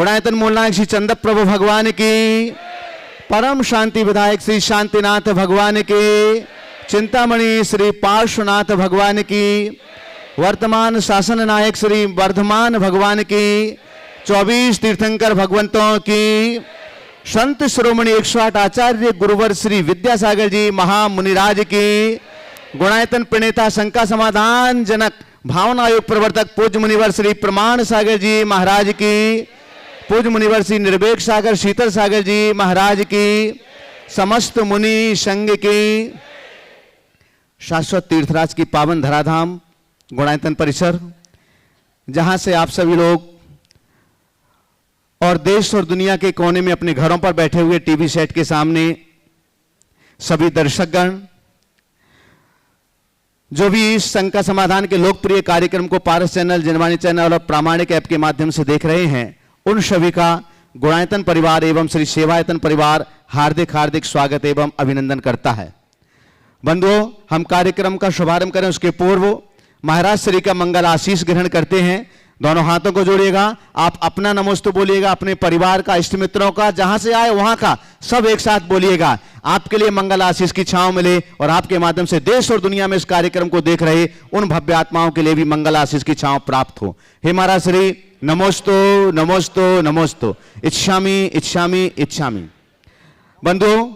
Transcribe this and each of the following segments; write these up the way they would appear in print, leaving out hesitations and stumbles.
गुणायतन मूलनायक श्री चंद्र प्रभु भगवान की, परम शांति विधायक श्री शांतिनाथ भगवान की, चिंतामणि श्री पार्श्वनाथ भगवान की, वर्तमान शासन नायक श्री वर्धमान भगवान की, 24 तीर्थंकर भगवंतों की, संत शिरोमणि 108 आचार्य गुरुवर श्री विद्यासागर जी महामुनिराज की, गुणायतन प्रणेता शंका समाधान जनक भावना योग प्रवर्तक पूज्य मुनिवर श्री प्रमाण सागर जी महाराज की, पूज्य मुनिवर श्री निर्वेक सागर शीतल सागर जी महाराज की, समस्त मुनि संघ की, शाश्वत तीर्थराज की पावन धराधाम गुणायतन परिसर, जहां से आप सभी लोग और देश और दुनिया के कोने में अपने घरों पर बैठे हुए टीवी सेट के सामने सभी दर्शकगण जो भी इस शंका समाधान के लोकप्रिय कार्यक्रम को पारस चैनल, जनवाणी चैनल और प्रामाणिक ऐप के माध्यम से देख रहे हैं, उन सभी का गुणायतन परिवार एवं श्री सेवायतन परिवार हार्दिक हार्दिक स्वागत एवं अभिनंदन करता है। बंधुओं, हम कार्यक्रम का शुभारंभ करें उसके पूर्व महाराज श्री का मंगल आशीष ग्रहण करते हैं। दोनों हाथों को जोड़िएगा, आप अपना नमोस्तु बोलिएगा, अपने परिवार का, इष्ट मित्रों का, जहां से आए वहां का, सब एक साथ बोलिएगा। आपके लिए मंगल आशीष की छांव मिले और आपके माध्यम से देश और दुनिया में इस कार्यक्रम को देख रहे उन भव्य आत्माओं के लिए भी मंगल आशीष की छांव प्राप्त हो। हे महाराज श्री, नमोस्तु नमोस्तु नमोस्तु, इच्छामि इच्छामि इच्छामि। बंधुओं,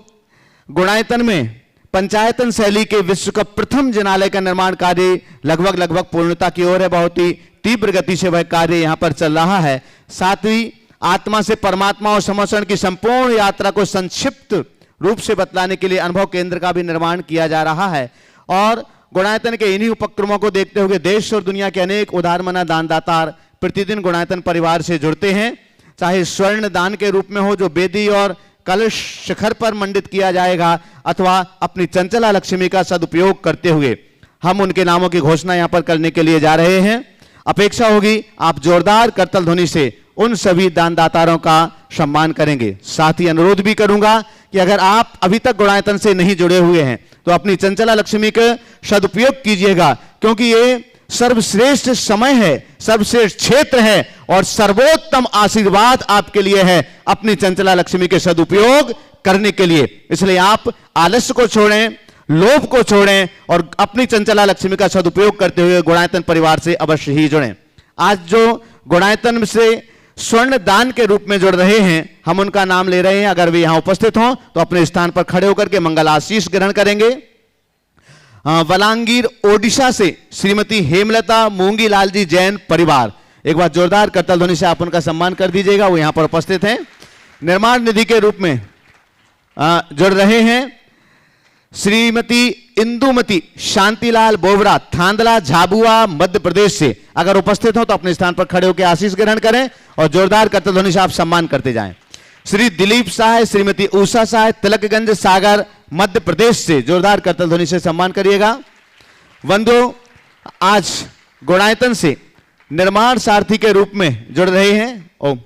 गुणायतन में पंचायतन शैली के विश्व का प्रथम जिनालय का निर्माण कार्य लगभग पूर्णता की ओर है। बहुत ही तीव्र गति से वह कार्य यहां पर चल रहा है। सातवीं आत्मा से परमात्मा और समर्पण की संपूर्ण यात्रा को संक्षिप्त रूप से बतलाने के लिए अनुभव केंद्र का भी निर्माण किया जा रहा है। और गुणायतन के इन्हीं उपक्रमों को देखते हुए देश और दुनिया के अनेक उदारमना दानदातार प्रतिदिन गुणायतन परिवार से जुड़ते हैं, चाहे स्वर्ण दान के रूप में हो जो वेदी और कलश शिखर पर मंडित किया जाएगा, अथवा अपनी चंचला लक्ष्मी का सदुपयोग करते हुए। हम उनके नामों की घोषणा यहां पर करने के लिए जा रहे हैं। अपेक्षा होगी आप जोरदार करतल ध्वनि से उन सभी दानदातारों का सम्मान करेंगे। साथ ही अनुरोध भी करूंगा कि अगर आप अभी तक गुणायतन से नहीं जुड़े हुए हैं तो अपनी चंचला लक्ष्मी का सदुपयोग कीजिएगा, क्योंकि ये सर्वश्रेष्ठ समय है, सर्वश्रेष्ठ क्षेत्र है और सर्वोत्तम आशीर्वाद आपके लिए है अपनी चंचला लक्ष्मी के सदुपयोग करने के लिए। इसलिए आप आलस्य को छोड़ें, लोभ को छोड़ें और अपनी चंचला लक्ष्मी का सदुपयोग करते हुए गुणायतन परिवार से अवश्य ही जुड़ें। आज जो गुणायतन से स्वर्ण दान के रूप में जुड़ रहे हैं, हम उनका नाम ले रहे हैं। अगर वे यहां उपस्थित हों तो अपने स्थान पर खड़े होकर के मंगल आशीष ग्रहण करेंगे। बलांगीर ओडिशा से श्रीमती हेमलता मूंगीलाल जी जैन परिवार, एक बार जोरदार करतल ध्वनि से आप उनका सम्मान कर दीजिएगा, वो यहां पर उपस्थित हैं। निर्माण निधि के रूप में जुड़ रहे हैं श्रीमती इंदुमती शांतिलाल बोवरा, थांदला झाबुआ मध्य प्रदेश से। अगर उपस्थित हो तो अपने स्थान पर खड़े होकर आशीष ग्रहण करें और जोरदार करतल ध्वनि से आप सम्मान करते जाएं। श्री दिलीप साह, श्रीमती उषा साह, तिलकगंज सागर मध्य प्रदेश से, जोरदार करतल ध्वनि से सम्मान करिएगा। बंधुओं, आज गुणायतन से निर्माण सारथी के रूप में जुड़ रहे हैं,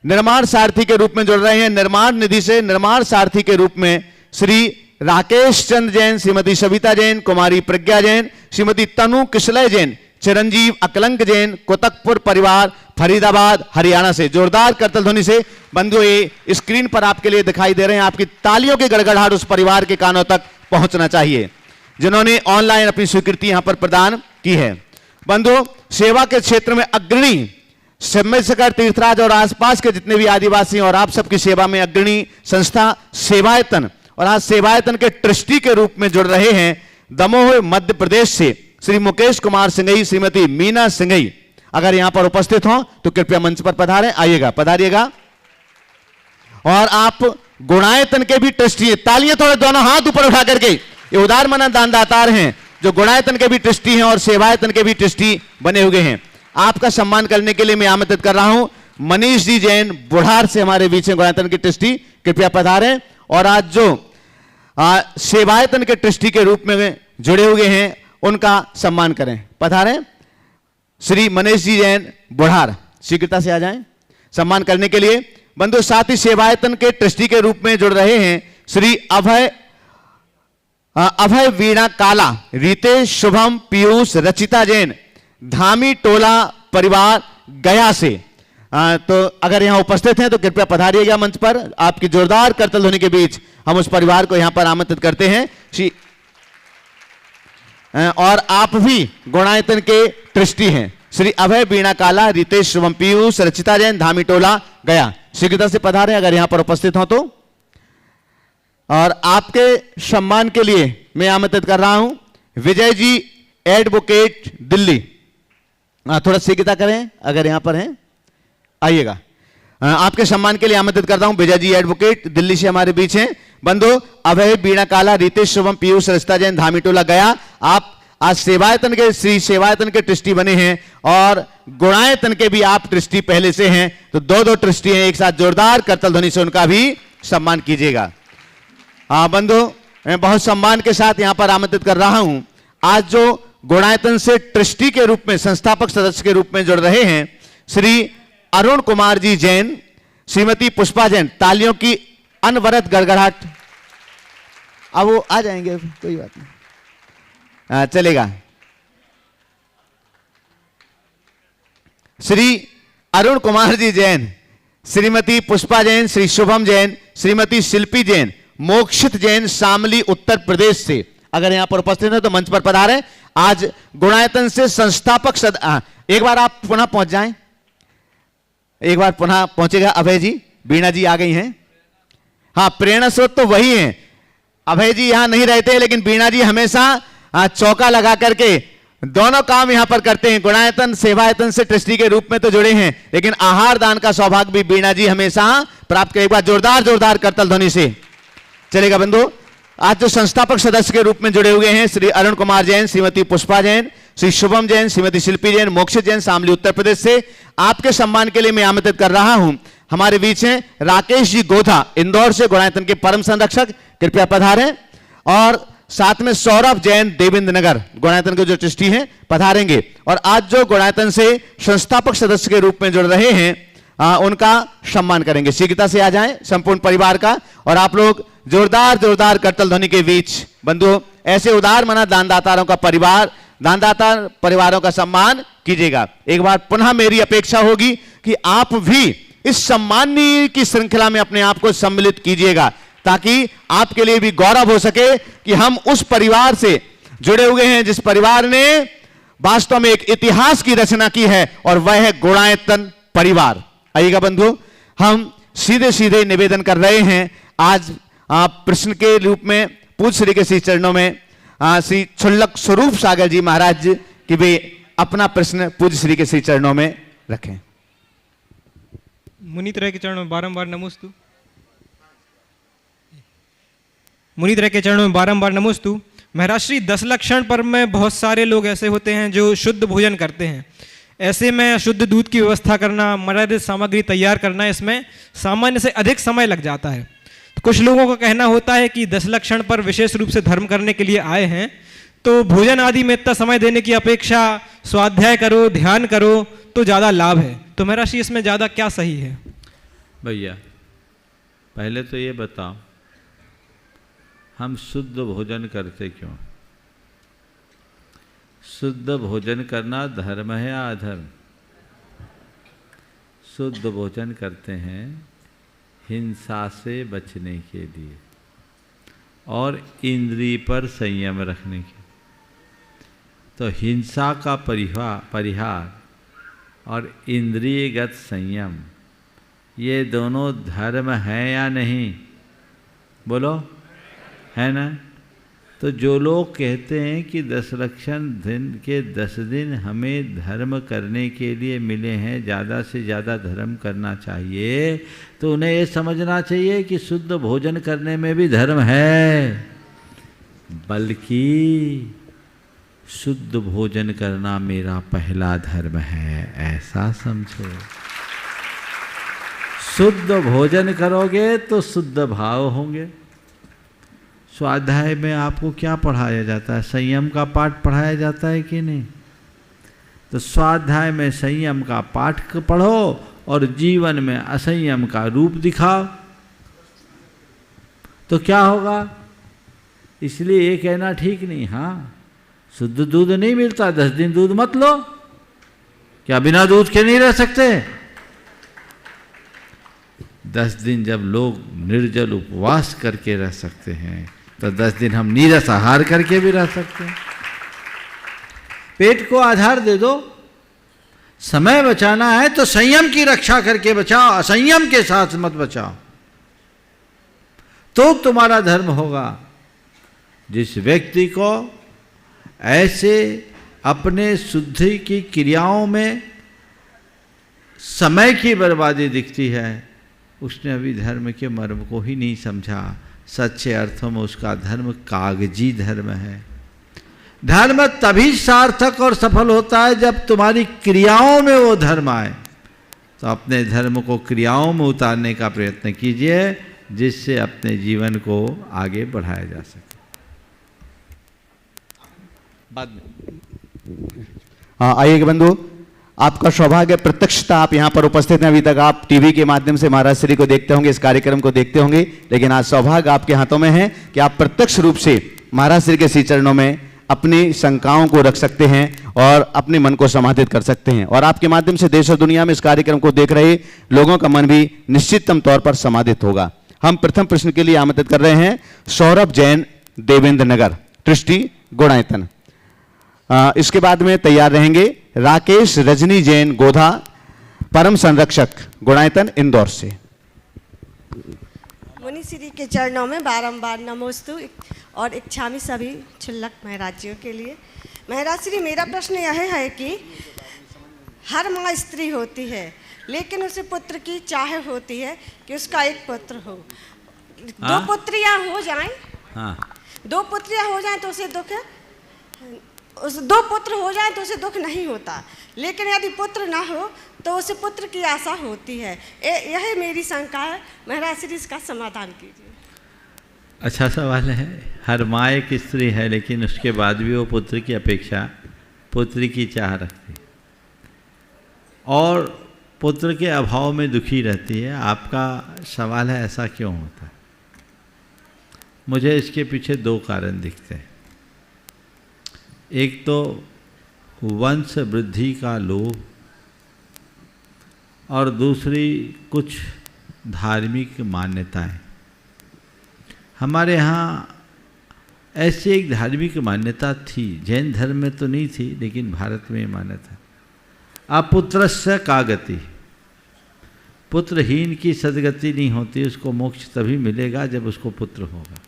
निर्माण सारथी के रूप में जुड़ रहे हैं निर्माण निधि से निर्माण सारथी के रूप में श्री राकेश चंद्र जैन, श्रीमती सविता जैन, कुमारी प्रज्ञा जैन, श्रीमती तनु किशलय जैन, चिरंजीव अकलंक जैन, कोतकपुर परिवार, फरीदाबाद हरियाणा से। जोरदार करतल ध्वनि से बंधुओं, ये स्क्रीन पर आपके लिए दिखाई दे रहे हैं। आपकी तालियों की गड़गड़ाहट उस परिवार के कानों तक पहुंचना चाहिए जिन्होंने ऑनलाइन अपनी स्वीकृति यहां पर प्रदान की है। बंधुओं, सेवा के क्षेत्र में अग्रणी सम्मेशकर तीर्थराज और आसपास के जितने भी आदिवासी और आप सबकी सेवा में अग्रणी संस्था सेवायतन, और आज सेवायतन के ट्रस्टी के रूप में जुड़ रहे हैं दमोह मध्य प्रदेश से श्री मुकेश कुमार सिंघई, श्रीमती मीना सिंघई। अगर यहां पर उपस्थित हो तो कृपया मंच पर पधारें, आइएगा, पधारिएगा। और आप गुणायतन के भी ट्रस्टी हैं, तालियां थोड़े दोनों हाथ ऊपर उठा करके, ये उदारमना दानदातार हैं जो गुणायतन के भी ट्रस्टी हैं और सेवायतन के भी ट्रस्टी बने हुए हैं। आपका सम्मान करने के लिए मैं आमंत्रित कर रहा हूं मनीष जी जैन बुढ़ार से, हमारे बीच में गुणायतन के ट्रस्टी, कृपया पधारें। और आज जो सेवायतन के ट्रस्टी के रूप में जुड़े हुए हैं उनका सम्मान करें, पधारें। श्री मनीष जी जैन बुढ़ार शीघ्रता से आ जाएं सम्मान करने के लिए। बंधु, साथ ही सेवायतन के ट्रस्टी के रूप में जुड़ रहे हैं श्री अभय वीणा काला, रितेश शुभम पीयूष रचिता जैन, धामी टोला परिवार गया से। तो अगर यहाँ उपस्थित हैं तो कृपया पधारिएगा मंच पर। आपकी जोरदार करतल ध्वनि के बीच हम उस परिवार को यहाँ पर आमंत्रित करते हैं। और आप भी गुणायतन के ट्रस्टी हैं। श्री अभय बीणा काला, रितेश शुभम पीयूष, रचिता जैन, धामी टोला गया, शीघ्रता से पधारे अगर यहां पर उपस्थित हो तो। और आपके सम्मान के लिए मैं आमंत्रित कर रहा हूं विजय जी एडवोकेट दिल्ली। थोड़ा शीघ्रता करें अगर यहां पर हैं, आइएगा। आपके सम्मान के लिए आमंत्रित करता हूं विजय जी एडवोकेट दिल्ली से हमारे बीच हैं। बंधु अभय बीणा काला, रितेश शुभम पीयूष, रचिता जैन, धामी टोला गया, आप आज सेवायतन के श्री सेवायतन के ट्रस्टी बने हैं और गुणायतन के भी आप ट्रस्टी पहले से हैं, तो दो ट्रस्टी हैं, एक साथ जोरदार करतल ध्वनि से उनका भी सम्मान कीजिएगा। बंधु मैं बहुत सम्मान के साथ यहां पर आमंत्रित कर रहा हूं आज जो गुणायतन से ट्रस्टी के रूप में, संस्थापक सदस्य के रूप में जुड़ रहे हैं श्री अरुण कुमार जी जैन, श्रीमती पुष्पा जैन। तालियों की अनवरत गड़गड़ाहट। अब वो आ जाएंगे, कोई बात नहीं, चलेगा। श्री अरुण कुमार जी जैन, श्रीमती पुष्पा जैन, श्री शुभम जैन, श्रीमती शिल्पी जैन, मोक्षित जैन, शामली उत्तर प्रदेश से अगर यहां पर उपस्थित हैं तो मंच पर पधारें। आज गुणायतन से संस्थापक एक बार आप पुनः पहुंच जाएं, एक बार पुनः पहुंचेगा अभय जी। बीणा जी आ गई हैं। हाँ, प्रेरणा स्रोत तो वही है। अभय जी यहां नहीं रहते लेकिन बीणा जी हमेशा चौका लगा करके दोनों काम यहां पर करते हैं। गुणायतन सेवायतन से ट्रस्टी के रूप में तो जुड़े हैं लेकिन आहार दान का सौभाग्य भी बीणा जी हमेशा प्राप्त करें। एक बार जोरदार करतल ध्वनि से चलेगा। बंधु आज जो संस्थापक सदस्य के रूप में जुड़े हुए हैं श्री अरुण कुमार जैन, श्रीमती पुष्पा जैन, श्री शुभम जैन, श्रीमती शिल्पी जैन, मोक्षित जैन, शामली उत्तर प्रदेश से, आपके सम्मान के लिए मैं आमंत्रित कर रहा हूं। हमारे बीच हैं राकेश जी गोधा, इंदौर से, गुणायतन के परम संरक्षक, कृपया पधारें। और साथ में सौरभ जैन, देवेंद्र नगर, गुणायतन के जो ट्रस्टी हैं, पधारेंगे। और आज जो गुणायतन से संस्थापक सदस्य के रूप में जुड़ रहे हैं उनका सम्मान करेंगे। शीघ्रता से आ जाएं संपूर्ण परिवार का। और आप लोग जोरदार करतल ध्वनि के बीच बंधु ऐसे उदार मना दानदाताओं का परिवार, दानदाता परिवारों का सम्मान कीजिएगा। एक बार पुनः मेरी अपेक्षा होगी कि आप भी इस सम्माननीय की श्रृंखला में अपने आप को सम्मिलित कीजिएगा ताकि आपके लिए भी गौरव हो सके कि हम उस परिवार से जुड़े हुए हैं जिस परिवार ने वास्तव में एक इतिहास की रचना की है और वह है गुणायतन परिवार। आइएगा बंधु, हम सीधे निवेदन कर रहे हैं आज प्रश्न के रूप में पूज्य श्री के श्री चरणों में श्री क्षुल्लक स्वरूप सागर जी महाराज कि वे अपना प्रश्न पूज्य श्री के श्री चरणों में रखें। मुनीत रह के चरणों में बारंबार नमोस्तु। मुनीत रह के चरणों में बारंबार नमोस्तु। महाराज श्री 10 लक्षण पर्व में बहुत सारे लोग ऐसे होते हैं जो शुद्ध भोजन करते हैं। ऐसे में शुद्ध दूध की व्यवस्था करना, मर्यादित सामग्री तैयार करना, इसमें सामान्य से अधिक समय लग जाता है। तो कुछ लोगों का कहना होता है कि 10 लक्षण पर विशेष रूप से धर्म करने के लिए आए हैं तो भोजन आदि में इतना समय देने की अपेक्षा स्वाध्याय करो, ध्यान करो तो ज़्यादा लाभ है। तो महाराज श्री इसमें ज़्यादा क्या सही है? भैया पहले तो ये बताओ, हम शुद्ध भोजन करते क्यों? शुद्ध भोजन करना धर्म है या अधर्म? शुद्ध भोजन करते हैं हिंसा से बचने के लिए और इंद्रिय पर संयम रखने के। तो हिंसा का परिहार और इंद्रियगत संयम, ये दोनों धर्म है या नहीं? बोलो, है ना? तो जो लोग कहते हैं कि 10 लक्षण दिन के 10 दिन हमें धर्म करने के लिए मिले हैं, ज़्यादा से ज़्यादा धर्म करना चाहिए, तो उन्हें ये समझना चाहिए कि शुद्ध भोजन करने में भी धर्म है, बल्कि शुद्ध भोजन करना मेरा पहला धर्म है, ऐसा समझो। शुद्ध भोजन करोगे तो शुद्ध भाव होंगे। स्वाध्याय में आपको क्या पढ़ाया जाता है? संयम का पाठ पढ़ाया जाता है कि नहीं? तो स्वाध्याय में संयम का पाठ पढ़ो और जीवन में असंयम का रूप दिखाओ तो क्या होगा? इसलिए ये कहना ठीक नहीं। हाँ, शुद्ध दूध नहीं मिलता, 10 दिन दूध मत लो। क्या बिना दूध के नहीं रह सकते? 10 दिन जब लोग निर्जल उपवास करके रह सकते हैं तो 10 दिन हम नीरस आहार करके भी रह सकते हैं। पेट को आधार दे दो। समय बचाना है तो संयम की रक्षा करके बचाओ, असंयम के साथ मत बचाओ, तो तुम्हारा धर्म होगा। जिस व्यक्ति को ऐसे अपने शुद्धि की क्रियाओं में समय की बर्बादी दिखती है, उसने अभी धर्म के मर्म को ही नहीं समझा। सच्चे अर्थों में उसका धर्म कागजी धर्म है। धर्म तभी सार्थक और सफल होता है जब तुम्हारी क्रियाओं में वो धर्म आए। तो अपने धर्म को क्रियाओं में उतारने का प्रयत्न कीजिए, जिससे अपने जीवन को आगे बढ़ाया जा सके। बाद में आइए बंधु, आपका सौभाग्य, प्रत्यक्षता आप यहाँ पर उपस्थित हैं। अभी तक आप टीवी के माध्यम से महाराज श्री को देखते होंगे, इस कार्यक्रम को देखते होंगे, लेकिन आज सौभाग्य आपके हाथों में है कि आप प्रत्यक्ष रूप से महाराज श्री के श्री चरणों में अपनी शंकाओं को रख सकते हैं और अपने मन को समाधित कर सकते हैं। और आपके माध्यम से देश और दुनिया में इस कार्यक्रम को देख रहे लोगों का मन भी निश्चितम तौर पर समाधित होगा। हम प्रथम प्रश्न के लिए आमंत्रित कर रहे हैं सौरभ जैन, देवेंद्र नगर, दृष्टि गुणायतन। इसके बाद में तैयार रहेंगे राकेश रजनी जैन, गोधा, परम संरक्षक, गुणायतन, इंदौर से। मुनि श्री के चरणों में बारंबार नमोस्तु और इच्छामी सभी क्षुल्लक महाराजियों के लिए। महाराज श्री, मेरा प्रश्न यह है कि हर माँ स्त्री होती है, लेकिन उसे पुत्र की चाह होती है कि उसका एक पुत्र हो। दो पुत्रियां हो जाएं, दो पुत्रियां हो जाएं तो उसे दुख, दो पुत्र हो जाएं तो उसे दुख नहीं होता, लेकिन यदि पुत्र ना हो तो उसे पुत्र की आशा होती है। यह मेरी शंका है। महाराज श्री, इसका समाधान कीजिए। अच्छा सवाल है। हर माँ एक स्त्री है, लेकिन उसके बाद भी वो पुत्र की अपेक्षा, पुत्री की चाह रखती है और पुत्र के अभाव में दुखी रहती है। आपका सवाल है ऐसा क्यों होता है? मुझे इसके पीछे दो कारण दिखते हैं। एक तो वंश वृद्धि का लोभ और दूसरी कुछ धार्मिक मान्यताएं। हमारे यहाँ ऐसी एक धार्मिक मान्यता थी, जैन धर्म में तो नहीं थी, लेकिन भारत में मान्यता, अपुत्रस्य का गति, पुत्रहीन की सदगति नहीं होती। उसको मोक्ष तभी मिलेगा जब उसको पुत्र होगा।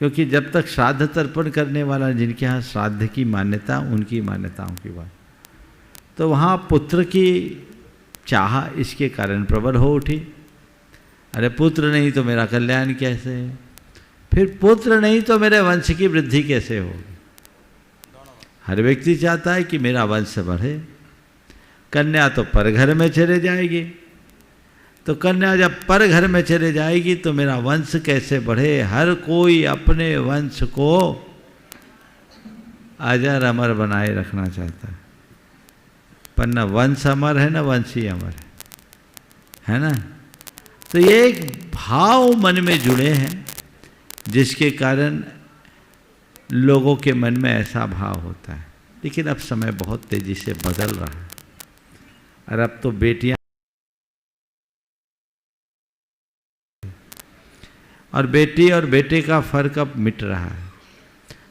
क्योंकि जब तक श्राद्ध तर्पण करने वाला, जिनके यहाँ श्राद्ध की मान्यता, उनकी मान्यताओं की बात, तो वहाँ पुत्र की चाह इसके कारण प्रबल हो उठी। अरे पुत्र नहीं तो मेरा कल्याण कैसे, फिर पुत्र नहीं तो मेरे वंश की वृद्धि कैसे होगी। हर व्यक्ति चाहता है कि मेरा वंश बढ़े। कन्या तो पर घर में चले जाएगी, तो कन्या जब पर घर में चले जाएगी तो मेरा वंश कैसे बढ़े। हर कोई अपने वंश को अजर अमर बनाए रखना चाहता है, पर न वंश अमर है न वंशी अमर है ना। तो ये एक भाव मन में जुड़े हैं, जिसके कारण लोगों के मन में ऐसा भाव होता है। लेकिन अब समय बहुत तेजी से बदल रहा है और अब तो बेटियां और बेटी और बेटे का फर्क अब मिट रहा है।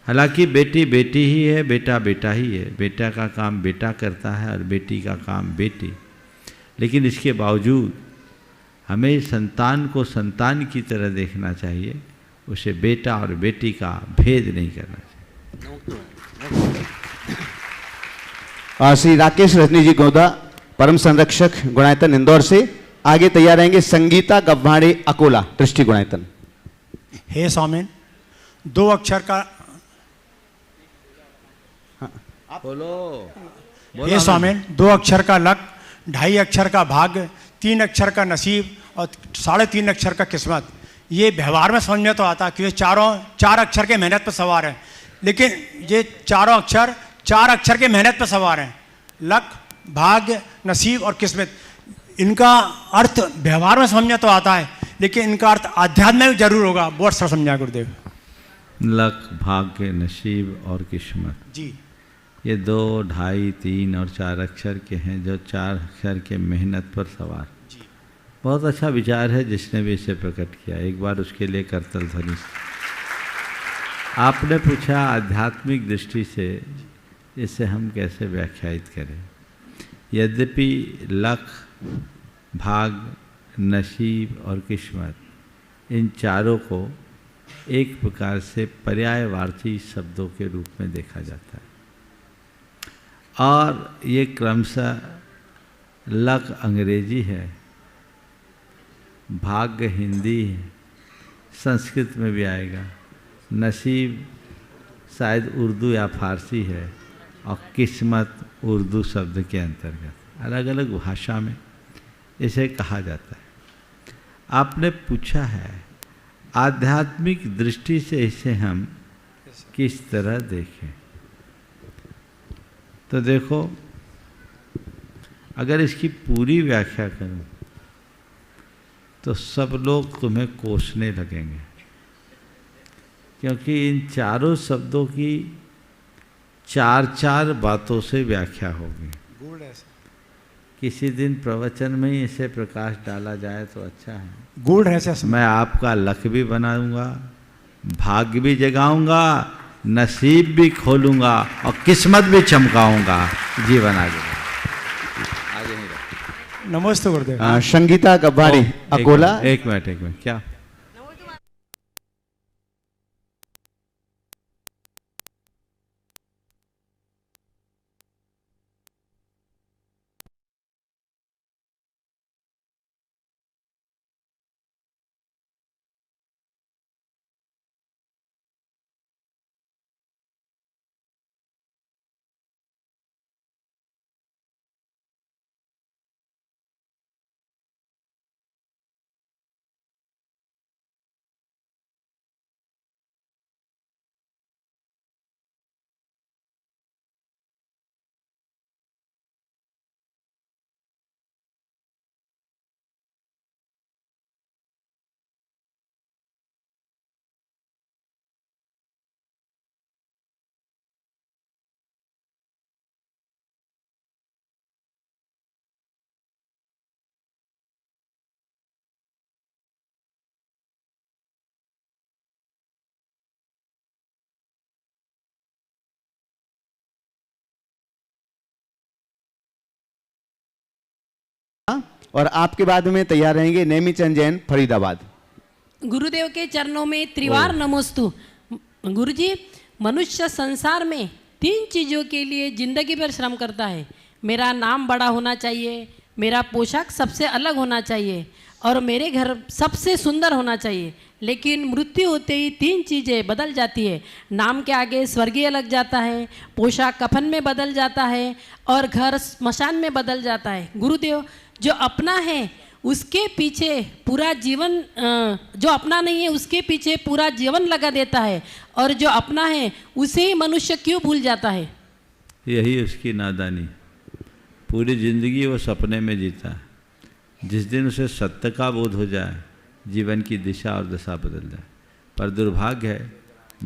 हालांकि बेटी बेटी ही है, बेटा बेटा ही है। बेटा का काम बेटा करता है और बेटी का काम बेटी। लेकिन इसके बावजूद हमें संतान को संतान की तरह देखना चाहिए, उसे बेटा और बेटी का भेद नहीं करना चाहिए। श्री राकेश रजनी जी, गोदा, परम संरक्षक, गुणायतन, इंदौर से। आगे तैयार रहेंगे संगीता गव्हाड़े, अकोला, दृष्टि गुणायतन। हे स्वामिन, दो अक्षर का बोलो। हे स्वामिन, दो अक्षर का लक, 2.5 अक्षर का भाग्य, 3 अक्षर का नसीब और 3.5 अक्षर का किस्मत। ये व्यवहार में समझ में तो आता कि ये चार अक्षर के मेहनत पर सवार है, लेकिन ये चारों अक्षर 4 अक्षर के मेहनत पर सवार हैं। लक, भाग्य, नसीब और किस्मत, इनका अर्थ व्यवहार में समझ में तो आता है, लेकिन इनका अर्थ आध्यात्म में जरूर होगा। बहुत सर समझा गुरुदेव। लक, भाग्य, नसीब और किस्मत जी, ये 2, 2.5, 3 और 4 अक्षर के हैं, जो 4 अक्षर के मेहनत पर सवार। जी। बहुत अच्छा विचार है जिसने भी इसे प्रकट किया, एक बार उसके लिए करतल ध्वनि। आपने पूछा आध्यात्मिक दृष्टि से इसे हम कैसे व्याख्यायित करें। यद्यपि लक, भाग, नसीब और किस्मत, इन चारों को एक प्रकार से पर्यायवाची शब्दों के रूप में देखा जाता है, और ये क्रमशः लक अंग्रेजी है, भाग्य हिंदी है, संस्कृत में भी आएगा, नसीब शायद उर्दू या फारसी है, और किस्मत उर्दू शब्द के अंतर्गत अलग अलग भाषा में इसे कहा जाता है। आपने पूछा है आध्यात्मिक दृष्टि से इसे हम किस तरह देखें, तो देखो, अगर इसकी पूरी व्याख्या करूं तो सब लोग तुम्हें कोसने लगेंगे, क्योंकि इन चारों शब्दों की चार चार बातों से व्याख्या होगी। किसी दिन प्रवचन में ही इसे प्रकाश डाला जाए तो अच्छा है। गूढ़ है सर। मैं आपका लक भी बनाऊंगा, भाग्य भी जगाऊंगा, नसीब भी खोलूंगा और किस्मत भी चमकाऊंगा, जीवन आगे नमस्ते गुरुदेव। संगीता कब्बाड़ी, अकोला। एक मिनट क्या और आपके बाद में तैयार रहेंगे नेमीचंद जैन, फरीदाबाद। गुरुदेव के चरणों में त्रिवार नमोस्तु। गुरुजी, मनुष्य संसार में 3 चीज़ों के लिए जिंदगी भर श्रम करता है। मेरा नाम बड़ा होना चाहिए, मेरा पोशाक सबसे अलग होना चाहिए, और मेरे घर सबसे सुंदर होना चाहिए। लेकिन मृत्यु होते ही 3 चीज़ें बदल जाती है। नाम के आगे स्वर्गीय लग जाता है, पोशाक कफन में बदल जाता है, और घर स्मशान में बदल जाता है। गुरुदेव, जो अपना है उसके पीछे पूरा जीवन, जो अपना नहीं है उसके पीछे पूरा जीवन लगा देता है, और जो अपना है उसे ही मनुष्य क्यों भूल जाता है? यही उसकी नादानी। पूरी जिंदगी वो सपने में जीता है। जिस दिन उसे सत्य का बोध हो जाए, जीवन की दिशा और दशा बदल जाए। पर दुर्भाग्य है,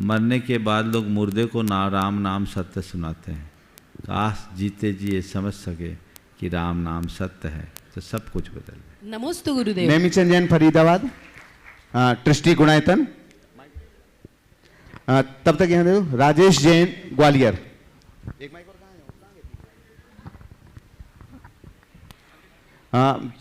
मरने के बाद लोग मुर्दे को राम नाम सत्य सुनाते हैं। काश जीते जी ये समझ सके कि राम नाम सत्य है, तो सब कुछ बदल जाए। नमोस्तु गुरुदेव। नेमीचंद जैन, फरीदाबाद। ट्रस्टी गुणायतन। तब तक यहाँ देखो, राजेश जैन, ग्वालियर।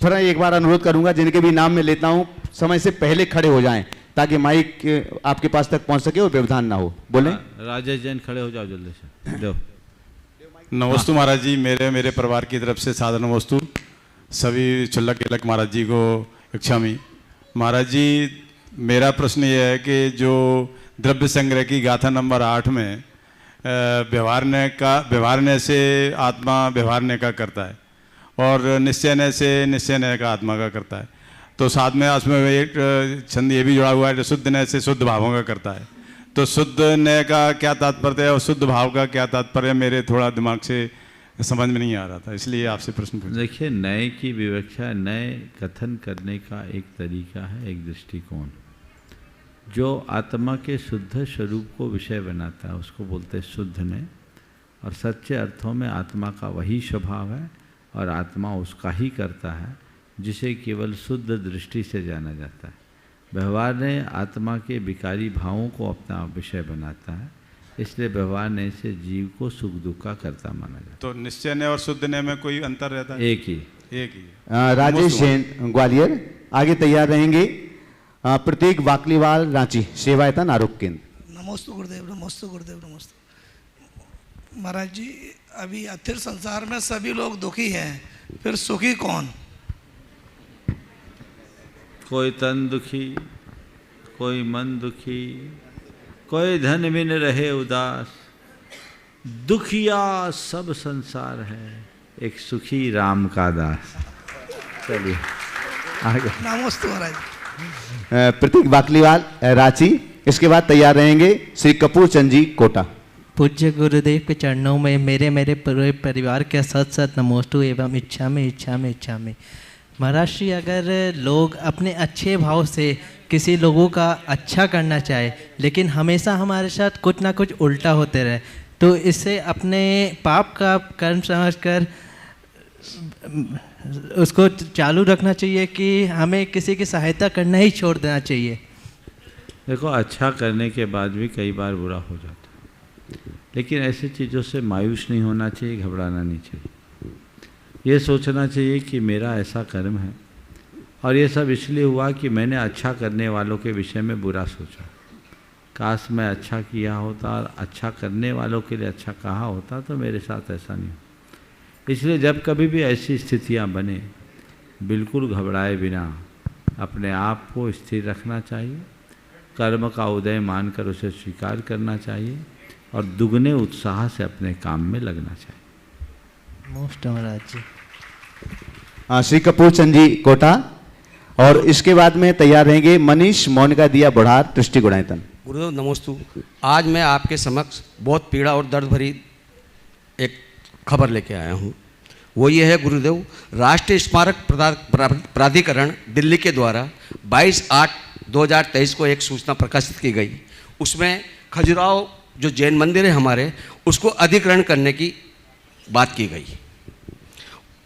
फिर एक बार अनुरोध करूंगा, जिनके भी नाम में लेता हूं समय से पहले खड़े हो जाएं, ताकि माइक आपके पास तक पहुंच सके और व्यवधान ना हो। बोले राजेश जैन, खड़े हो जाओ जल्दी से। दो नमस्तु महाराज जी, मेरे परिवार की तरफ से सादर नमस्तु। सभी चुल्लक केलक महाराज जी को इच्छामी। महाराज जी, मेरा प्रश्न ये है कि जो द्रव्य संग्रह की गाथा नंबर 8 में व्यवहारने से आत्मा व्यवहारने का करता है, और निश्चयने से निश्चयने का आत्मा का करता है। तो साथ में उसमें एक छंद ये भी जुड़ा हुआ है, जो शुद्धने से शुद्ध भावों का करता है। तो शुद्ध नय का क्या तात्पर्य है और शुद्ध भाव का क्या तात्पर्य, मेरे थोड़ा दिमाग से समझ में नहीं आ रहा था, इसलिए आपसे प्रश्न पूछा। देखिए, नए की विवक्षा, नए कथन करने का एक तरीका है, एक दृष्टिकोण। जो आत्मा के शुद्ध स्वरूप को विषय बनाता है उसको बोलते हैं शुद्ध नय, और सच्चे अर्थों में आत्मा का वही स्वभाव है और आत्मा उसका ही करता है जिसे केवल शुद्ध दृष्टि से जाना जाता है। व्यवहार ने आत्मा के विकारी भावों को अपना विषय बनाता है, इसलिए व्यवहार ने से जीव को सुख दुख का कर्ता माना जाता तो निश्चय ने और शुद्ध ने में कोई अंतर रहता है। है? एक ही राजेश जैन ग्वालियर आगे तैयार रहेंगे। प्रतीक वाकलीवाल रांची सेवायतन आरोग्य केंद्र। नमोस्तु गुरुदेव, नमोस्तु गुरुदेव, नमोस्तु महाराज जी। अभी अथिर संसार में सभी लोग दुखी हैं, फिर सुखी कौन? कोई तन दुखी, कोई मन दुखी, कोई धन बिन रहे उदास, दुखिया सब संसार है, एक सुखी राम का दास। चलिए आगे। नमोस्तु महाराज। प्रतीक वाकलीवाल रांची, इसके बाद तैयार रहेंगे श्री कपूर चंद जी कोटा। पूज्य गुरुदेव के चरणों में मेरे पूरे परिवार के सत सत नमोस्तु एवं इच्छा में महाराज श्री, अगर लोग अपने अच्छे भाव से किसी लोगों का अच्छा करना चाहे लेकिन हमेशा हमारे साथ कुछ ना कुछ उल्टा होते रहे, तो इससे अपने पाप का कर्म समझकर उसको चालू रखना चाहिए कि हमें किसी की सहायता करना ही छोड़ देना चाहिए। देखो, अच्छा करने के बाद भी कई बार बुरा हो जाता है, लेकिन ऐसी चीज़ों से मायूस नहीं होना चाहिए, घबराना नहीं चाहिए। ये सोचना चाहिए कि मेरा ऐसा कर्म है और ये सब इसलिए हुआ कि मैंने अच्छा करने वालों के विषय में बुरा सोचा। काश मैं अच्छा किया होता और अच्छा करने वालों के लिए अच्छा कहा होता तो मेरे साथ ऐसा नहीं हो। इसलिए जब कभी भी ऐसी स्थितियां बने, बिल्कुल घबराए बिना अपने आप को स्थिर रखना चाहिए, कर्म का उदय मानकर उसे स्वीकार करना चाहिए और दुगने उत्साह से अपने काम में लगना चाहिए। मोस्ट महाराज जी। श्री कपूर चंद जी कोटा, और इसके बाद में तैयार रहेंगे मनीष मोनिका दिया बुढ़ार दृष्टि गुणायतन। गुरुदेव नमोस्तु। आज मैं आपके समक्ष बहुत पीड़ा और दर्द भरी एक खबर लेके आया हूँ। वो ये है गुरुदेव, राष्ट्रीय स्मारक प्राधिकरण दिल्ली के द्वारा 22/8/2023 को एक सूचना प्रकाशित की गई। उसमें खजुराहो जो जैन मंदिर है हमारे, उसको अधिग्रहण करने की बात की गई।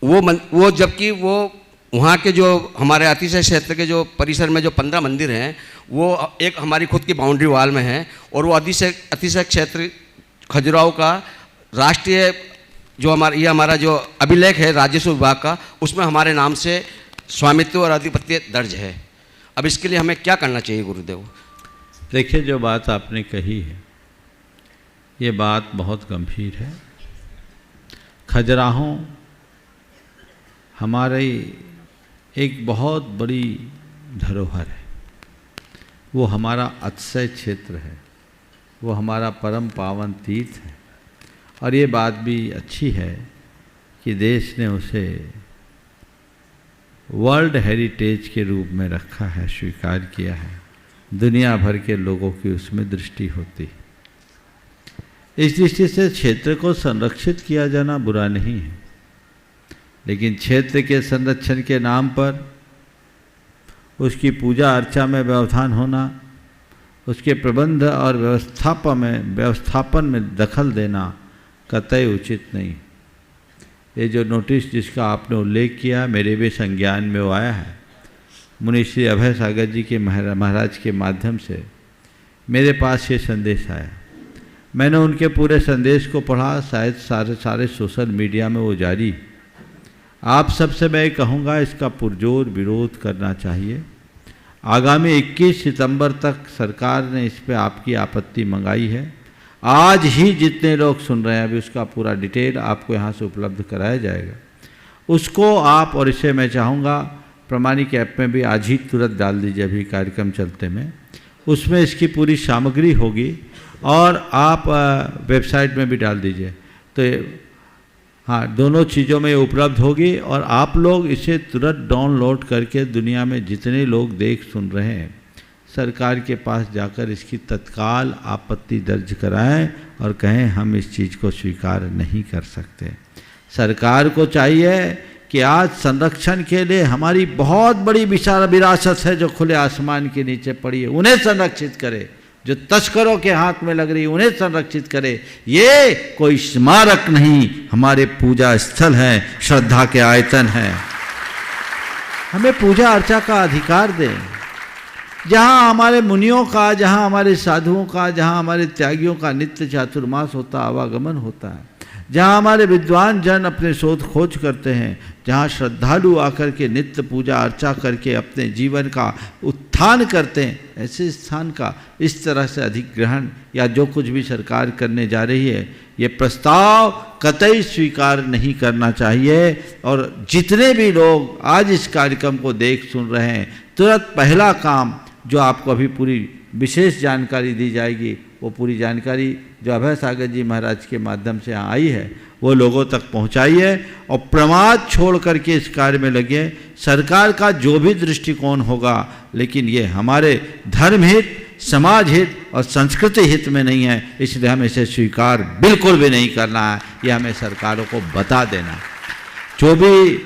वो जबकि वो वहाँ के जो हमारे अतिशय क्षेत्र के जो परिसर में जो 15 मंदिर हैं, वो एक हमारी खुद की बाउंड्री वाल में है, और वो अतिशय क्षेत्र खजुराहो का राष्ट्रीय जो हमारा जो अभिलेख है राजस्व विभाग का, उसमें हमारे नाम से स्वामित्व और आधिपत्य दर्ज है। अब इसके लिए हमें क्या करना चाहिए गुरुदेव? देखिए, जो बात आपने कही है ये बात बहुत गंभीर है। खजुराहो हमारी एक बहुत बड़ी धरोहर है, वो हमारा अतिशय क्षेत्र है, वो हमारा परम पावन तीर्थ है, और ये बात भी अच्छी है कि देश ने उसे वर्ल्ड हेरिटेज के रूप में रखा है, स्वीकार किया है। दुनिया भर के लोगों की उसमें दृष्टि होती है। इस दृष्टि से क्षेत्र को संरक्षित किया जाना बुरा नहीं है, लेकिन क्षेत्र के संरक्षण के नाम पर उसकी पूजा अर्चा में व्यवधान होना, उसके प्रबंध और व्यवस्थापन में दखल देना कतई उचित नहीं। ये जो नोटिस जिसका आपने उल्लेख किया, मेरे भी संज्ञान में वो आया है। मुनि श्री अभय सागर जी के महाराज के माध्यम से मेरे पास ये संदेश आया। मैंने उनके पूरे संदेश को पढ़ा, शायद सारे सोशल मीडिया में वो जारी। आप सबसे मैं कहूँगा, इसका पुरजोर विरोध करना चाहिए। आगामी 21 सितंबर तक सरकार ने इस पे आपकी आपत्ति मंगाई है। आज ही जितने लोग सुन रहे हैं, अभी उसका पूरा डिटेल आपको यहाँ से उपलब्ध कराया जाएगा, उसको आप, और इसे मैं चाहूँगा प्रमाणिक ऐप में भी आज ही तुरंत डाल दीजिए, अभी कार्यक्रम चलते में उसमें इसकी पूरी सामग्री होगी, और आप वेबसाइट में भी डाल दीजिए। तो हाँ, दोनों चीज़ों में उपलब्ध होगी, और आप लोग इसे तुरंत डाउनलोड करके दुनिया में जितने लोग देख सुन रहे हैं, सरकार के पास जाकर इसकी तत्काल आपत्ति दर्ज कराएं और कहें हम इस चीज़ को स्वीकार नहीं कर सकते। सरकार को चाहिए कि आज संरक्षण के लिए हमारी बहुत बड़ी विरासत है जो खुले आसमान के नीचे पड़ी है, उन्हें संरक्षित करे। जो तस्करों के हाथ में लग रही है उन्हें संरक्षित करे। ये कोई स्मारक नहीं, हमारे पूजा स्थल है, श्रद्धा के आयतन है। हमें पूजा अर्चा का अधिकार दें। जहाँ हमारे मुनियों का, जहाँ हमारे साधुओं का, जहाँ हमारे त्यागियों का नित्य चातुर्मास होता, आवागमन होता है, जहाँ हमारे विद्वान जन अपने शोध खोज करते हैं, जहाँ श्रद्धालु आकर के नित्य पूजा अर्चा करके अपने जीवन का उत्थान करते हैं, ऐसे स्थान का इस तरह से अधिग्रहण या जो कुछ भी सरकार करने जा रही है, ये प्रस्ताव कतई स्वीकार नहीं करना चाहिए। और जितने भी लोग आज इस कार्यक्रम को देख सुन रहे हैं, तुरंत पहला काम जो आपको अभी पूरी विशेष जानकारी दी जाएगी, वो पूरी जानकारी जो अभय सागर जी महाराज के माध्यम से यहाँ आई है, वो लोगों तक पहुँचाइए और प्रमाद छोड़ करके इस कार्य में लगे। सरकार का जो भी दृष्टिकोण होगा, लेकिन ये हमारे धर्म हित, समाज हित और संस्कृति हित में नहीं है, इसलिए हमें इसे स्वीकार बिल्कुल भी नहीं करना है। ये हमें सरकारों को बता देना। जो भी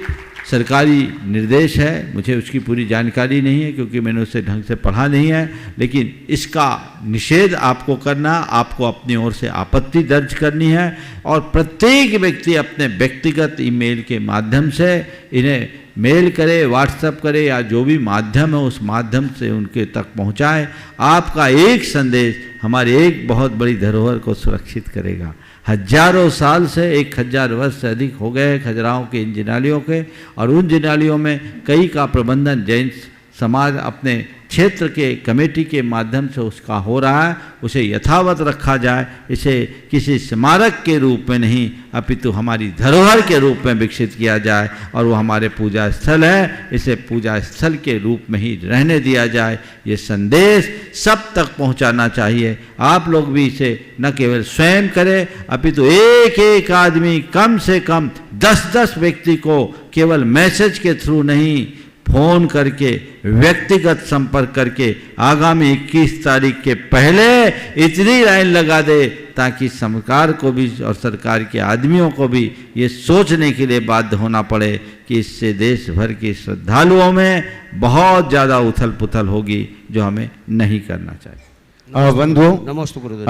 सरकारी निर्देश है, मुझे उसकी पूरी जानकारी नहीं है क्योंकि मैंने उसे ढंग से पढ़ा नहीं है, लेकिन इसका निषेध आपको करना, आपको अपनी ओर से आपत्ति दर्ज करनी है और प्रत्येक व्यक्ति अपने व्यक्तिगत ईमेल के माध्यम से इन्हें मेल करे, व्हाट्सएप करे या जो भी माध्यम है उस माध्यम से उनके तक पहुंचाए। आपका एक संदेश हमारी एक बहुत बड़ी धरोहर को सुरक्षित करेगा। हजारों साल से 1000 वर्ष से अधिक हो गए खजुराहो के इन जिनालयों के, और उन जिनालयों में कई का प्रबंधन जैन समाज अपने क्षेत्र के कमेटी के माध्यम से उसका हो रहा है। उसे यथावत रखा जाए, इसे किसी स्मारक के रूप में नहीं अपितु हमारी धरोहर के रूप में विकसित किया जाए और वो हमारे पूजा स्थल है, इसे पूजा स्थल के रूप में ही रहने दिया जाए। ये संदेश सब तक पहुंचाना चाहिए। आप लोग भी इसे न केवल स्वयं करें अपितु एक एक आदमी, कम से कम 10-10 व्यक्ति को केवल मैसेज के थ्रू नहीं, फोन करके व्यक्तिगत संपर्क करके आगामी 21 तारीख के पहले इतनी लाइन लगा दे ताकि सरकार को भी और सरकार के आदमियों को भी ये सोचने के लिए बाध्य होना पड़े कि इससे देश भर के श्रद्धालुओं में बहुत ज़्यादा उथल पुथल होगी, जो हमें नहीं करना चाहिए। बंधुओं, नमस्ते गुरुदेव।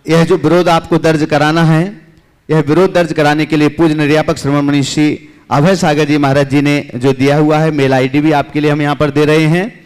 यह जो विरोध आपको दर्ज कराना है, यह विरोध दर्ज कराने के लिए पूज्य निर्यापक श्रवण मनीषी अभय सागर जी महाराज जी ने जो दिया हुआ है मेल आईडी भी आपके लिए हम यहाँ पर दे रहे हैं,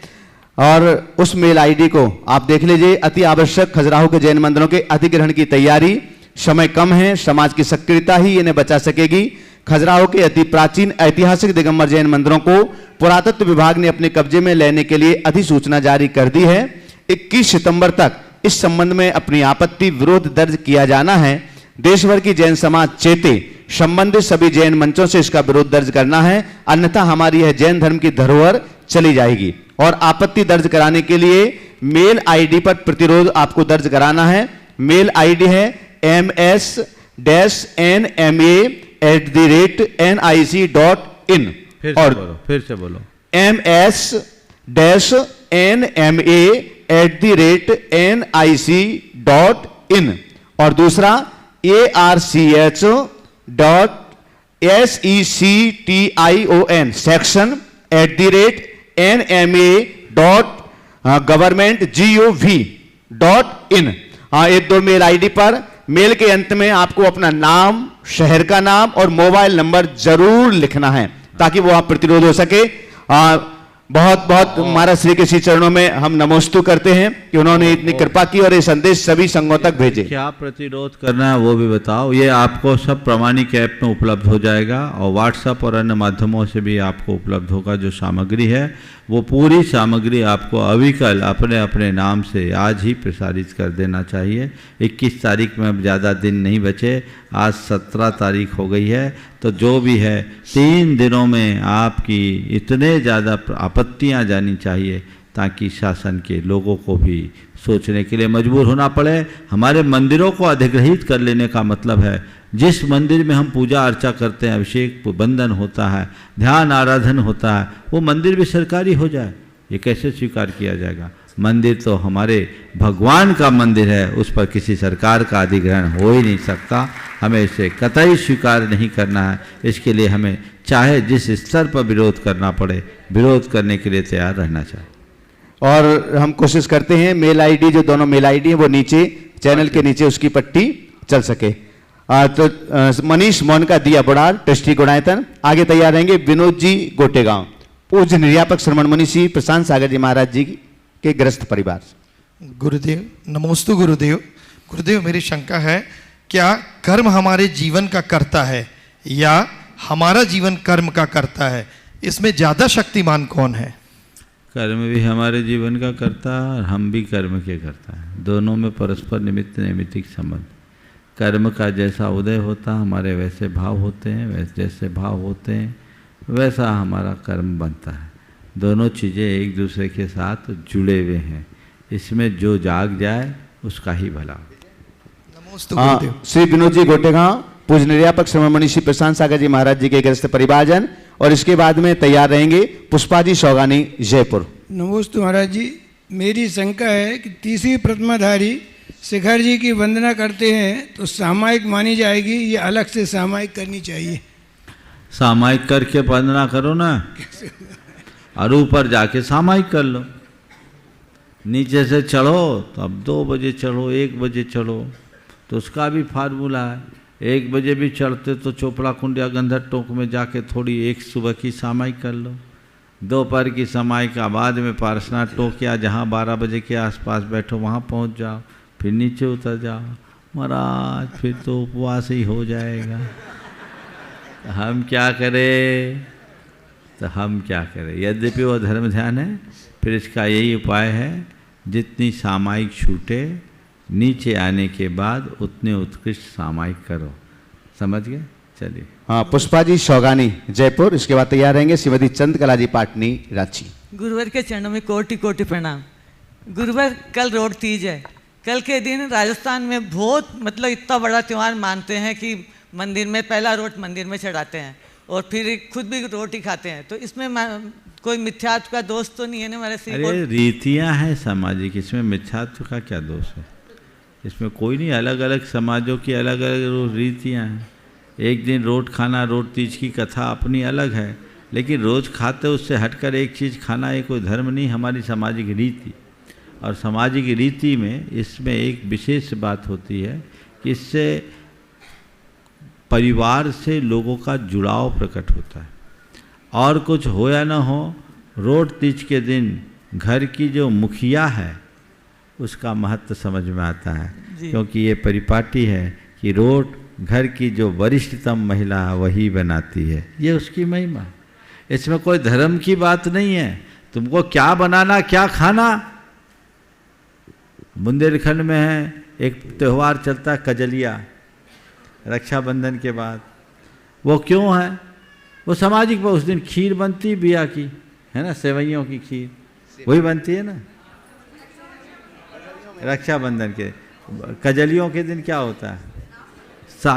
और उस मेल आईडी को आप देख लीजिए। अति आवश्यक खजुराहो के जैन मंदिरों के अधिग्रहण की तैयारी, समय कम है, समाज की सक्रियता ही इन्हें बचा सकेगी। खजुराहो के अति प्राचीन ऐतिहासिक दिगंबर जैन मंदिरों को पुरातत्व विभाग ने अपने कब्जे में लेने के लिए अधिसूचना जारी कर दी है। 21 सितंबर तक इस संबंध में अपनी आपत्ति विरोध दर्ज किया जाना है। देश भर की जैन समाज चेते, संबंधित सभी जैन मंचों से इसका विरोध दर्ज करना है, अन्यथा हमारी यह जैन धर्म की धरोहर चली जाएगी। और आपत्ति दर्ज कराने के लिए मेल आईडी पर प्रतिरोध आपको दर्ज कराना है। मेल आईडी है ms-nma@nic.in। फिर से बोलो ms-nma@nic.in। और दूसरा arch.section section@nma.government.gov.in। एक दो मेल आईडी पर मेल के अंत में आपको अपना नाम, शहर का नाम और मोबाइल नंबर जरूर लिखना है ताकि वो आप प्रतिरोध हो सके। बहुत बहुत महाराज श्री के श्री चरणों में हम नमोस्तु करते हैं कि उन्होंने इतनी कृपा की और ये संदेश सभी संघों तक भेजे। क्या प्रतिरोध करना है वो भी बताओ। ये आपको सब प्रमाणिक ऐप में उपलब्ध हो जाएगा और व्हाट्सएप और अन्य माध्यमों से भी आपको उपलब्ध होगा। जो सामग्री है वो पूरी सामग्री आपको अविकल अपने अपने नाम से आज ही प्रसारित कर देना चाहिए। 21 तारीख में अब ज़्यादा दिन नहीं बचे, आज 17 तारीख हो गई है, तो जो भी है 3 दिनों में आपकी इतने ज़्यादा आपत्तियां जानी चाहिए ताकि शासन के लोगों को भी सोचने के लिए मजबूर होना पड़े। हमारे मंदिरों को अधिग्रहित कर लेने का मतलब है जिस मंदिर में हम पूजा अर्चा करते हैं, अभिषेक बंदन होता है, ध्यान आराधन होता है, वो मंदिर भी सरकारी हो जाए। ये कैसे स्वीकार किया जाएगा? मंदिर तो हमारे भगवान का मंदिर है, उस पर किसी सरकार का अधिग्रहण हो ही नहीं सकता। हमें इसे कतई स्वीकार नहीं करना है। इसके लिए हमें चाहे जिस स्तर पर विरोध करना पड़े, विरोध करने के लिए तैयार रहना चाहिए। और हम कोशिश करते हैं मेल आईडी, जो दोनों मेल आईडी है वो नीचे चैनल के नीचे उसकी पट्टी चल सके। तो मनीष मोहन का दिया बुढ़ार, ट्रस्टी गुणायतन। आगे तैयार रहेंगे विनोद जी गोटेगांव। पूज्य निर्यापक श्रमण मुनि श्री प्रशांत सागर जी महाराज जी के गृहस्थ परिवार। गुरुदेव नमोस्तु गुरुदेव। गुरुदेव मेरी शंका है, क्या कर्म हमारे जीवन का करता है या हमारा जीवन कर्म का करता है? इसमें ज़्यादा शक्तिमान कौन है? कर्म भी हमारे जीवन का करता है और हम भी कर्म के करता है। दोनों में परस्पर निमित्त नैमित्तिक संबंध। कर्म का जैसा उदय होता हमारे वैसे भाव होते हैं, वैसे जैसे भाव होते हैं वैसा हमारा कर्म बनता है। दोनों चीज़ें एक दूसरे के साथ जुड़े हुए हैं। इसमें जो जाग जाए उसका ही भला। नमोस्तु गुरुदेव। श्री विनोद जी गोटेगांव पूज्य निर्यापक श्रमण मुनि श्री प्रशांत सागर जी महाराज जी के गृहस्थ परिवारजन, और इसके बाद में तैयार रहेंगे पुष्पा जी शौगानी जयपुर। नमोस्तु महाराज जी। मेरी शंका है कि तीसरी प्रतिमाधारी शिखर जी की वंदना करते हैं तो सामायिक मानी जाएगी या अलग से सामायिक करनी चाहिए? सामायिक करके वंदना करो ना, और ऊपर जाके सामायिक कर लो। नीचे से चढ़ो तो अब 2 बजे चढ़ो, 1 बजे चढ़ो, तो उसका भी फार्मूला है। 1 बजे भी चढ़ते तो चोपड़ा कुंड या गंधर टोक में जाके थोड़ी एक सुबह की सामायिक कर लो। दोपहर की सामायिक का बाद में पारसनाथ टोक या जहाँ 12 बजे के आसपास बैठो वहाँ पहुँच जाओ, फिर नीचे उतर जाओ। महाराज फिर तो उपवास ही हो जाएगा। तो हम क्या करें? यद्यपि वो धर्म ध्यान है, फिर इसका यही उपाय है, जितनी सामायिक छूटे नीचे आने के बाद उतने उत्कृष्ट सामायिक करो। समझ गए? चलिए। हाँ, पुष्पा जी शौगानी जयपुर, इसके बाद तैयार रहेंगे श्रीमती चंद्रकला जी पाटनी रांची। गुरुवर के चरणों में कोटि कोटि प्रणाम। गुरुवर कल रोड तीज है। कल के दिन राजस्थान में बहुत मतलब इतना बड़ा त्यौहार मानते हैं कि मंदिर में पहला रोट मंदिर में चढ़ाते हैं और फिर खुद भी रोटी खाते हैं। तो इसमें कोई मिथ्यात्व का दोष तो नहीं है ना हमारे श्री? अरे रीतियाँ हैं सामाजिक, इसमें मिथ्यात्व का क्या दोष है? इसमें कोई नहीं। अलग अलग समाजों की अलग अलग रीतियाँ हैं। एक दिन रोट खाना, रोट तीज की कथा अपनी अलग है, लेकिन रोज़ खाते उससे हटकर एक चीज़ खाना ये कोई धर्म नहीं, हमारी सामाजिक रीति। और सामाजिक रीति में इसमें एक विशेष बात होती है कि इससे परिवार से लोगों का जुड़ाव प्रकट होता है। और कुछ हो या ना हो, रोट तीज के दिन घर की जो मुखिया है उसका महत्व समझ में आता है, क्योंकि ये परिपाटी है कि रोट घर की जो वरिष्ठतम महिला है वही बनाती है। ये उसकी महिमा। इसमें कोई धर्म की बात नहीं है। तुमको क्या बनाना क्या खाना। बुंदेलखंड में है एक त्यौहार चलता है कजलिया, रक्षाबंधन के बाद। वो क्यों है? वो सामाजिक, वो उस दिन खीर बनती बिया की, है ना, सेवइयों की खीर वही बनती है ना रक्षाबंधन के। कजलियों के दिन क्या होता है?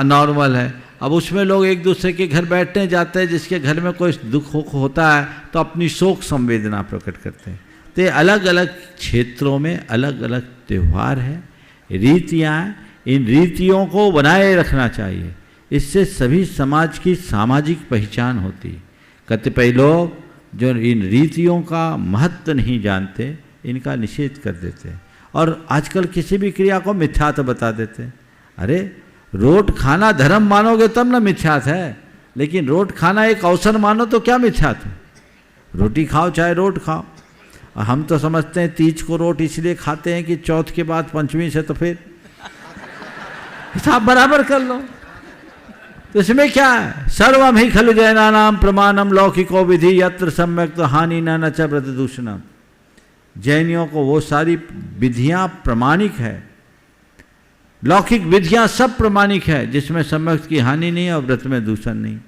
नॉर्मल है। अब उसमें लोग एक दूसरे के घर बैठने जाते हैं, जिसके घर में कोई दुख होता है तो अपनी शोक संवेदना प्रकट करते हैं। तो ये अलग अलग क्षेत्रों में अलग अलग त्यौहार है, रीतियाँ हैं। इन रीतियों को बनाए रखना चाहिए। इससे सभी समाज की सामाजिक पहचान होती है। कतिपय लोग जो इन रीतियों का महत्व नहीं जानते, इनका निषेध कर देते हैं और आजकल किसी भी क्रिया को मिथ्यात्व बता देते हैं। अरे रोट खाना धर्म मानोगे तब ना मिथ्यात्व है, लेकिन रोट खाना एक अवसर मानो तो क्या मिथ्यात्व? रोटी खाओ चाहे रोट खाओ। और हम तो समझते हैं तीज को रोट इसलिए खाते हैं कि चौथ के बाद पंचमी से तो फिर हिसाब बराबर कर लो। तो इसमें क्या है? सर्वम ही खलु जैनानाम प्रमाणम लौकिको विधि यत्र सम्यक तो हानि न च व्रत दूषणम। जैनियों को वो सारी विधियां प्रमाणिक है, लौकिक विधियां सब प्रमाणिक है, जिसमें सम्यक की हानि नहीं और व्रत में दूषण नहीं।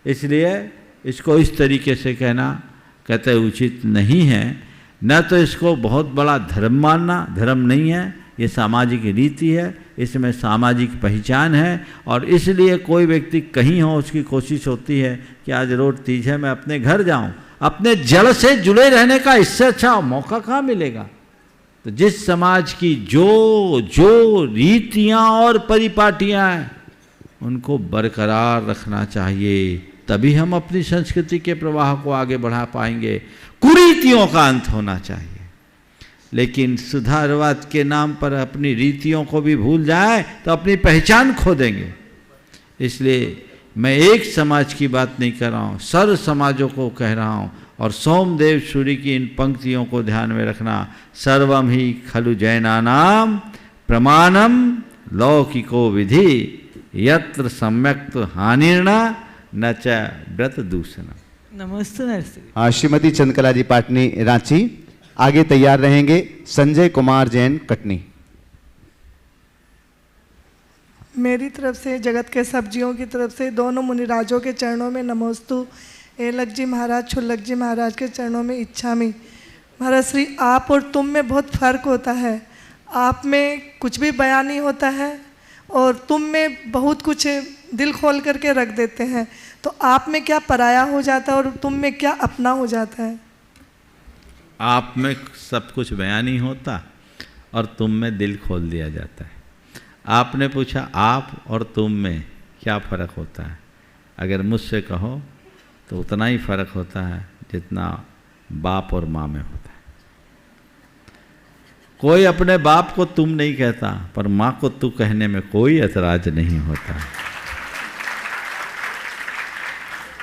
इसलिए इसको इस तरीके से कहते उचित नहीं है। न तो इसको बहुत बड़ा धर्म मानना, धर्म नहीं है, ये सामाजिक रीति है, इसमें सामाजिक पहचान है। और इसलिए कोई व्यक्ति कहीं हो, उसकी कोशिश होती है कि आज रोट तीज है, मैं अपने घर जाऊं। अपने जड़ से जुड़े रहने का इससे अच्छा मौका कहाँ मिलेगा? तो जिस समाज की जो रीतियां और परिपाटियां हैं उनको बरकरार रखना चाहिए, तभी हम अपनी संस्कृति के प्रवाह को आगे बढ़ा पाएंगे। कुरीतियों का अंत होना चाहिए। लेकिन सुधारवाद के नाम पर अपनी रीतियों को भी भूल जाए तो अपनी पहचान खो देंगे। इसलिए मैं एक समाज की बात नहीं कर रहा हूँ, सर्व समाजों को कह रहा हूँ। और सोमदेव सूरी की इन पंक्तियों को ध्यान में रखना। सर्वम ही खलु जैनानाम प्रमाणम लौकिको विधि यत्र सम्यक्त हानिर्ना न च व्रत दूषणम। नमस्ते नरसिंह। श्रीमती चंद्रकला जी पाटनी रांची। आगे तैयार रहेंगे संजय कुमार जैन कटनी। मेरी तरफ से जगत के सब्जियों की तरफ से दोनों मुनिराजों के चरणों में नमोस्तु। एलक जी महाराज, छुल्लक जी महाराज के चरणों में इच्छामि। महाराज श्री, आप और तुम में बहुत फर्क होता है। आप में कुछ भी बयान नहीं होता है और तुम में बहुत कुछ दिल खोल करके रख देते हैं। तो आप में क्या पराया हो जाता है और तुम में क्या अपना हो जाता है? आप में सब कुछ बयान ही होता और तुम में दिल खोल दिया जाता है। आपने पूछा आप और तुम में क्या फ़र्क होता है? अगर मुझसे कहो तो उतना ही फ़र्क होता है जितना बाप और माँ में होता है। कोई अपने बाप को तुम नहीं कहता, पर माँ को तू कहने में कोई ऐतराज नहीं होता।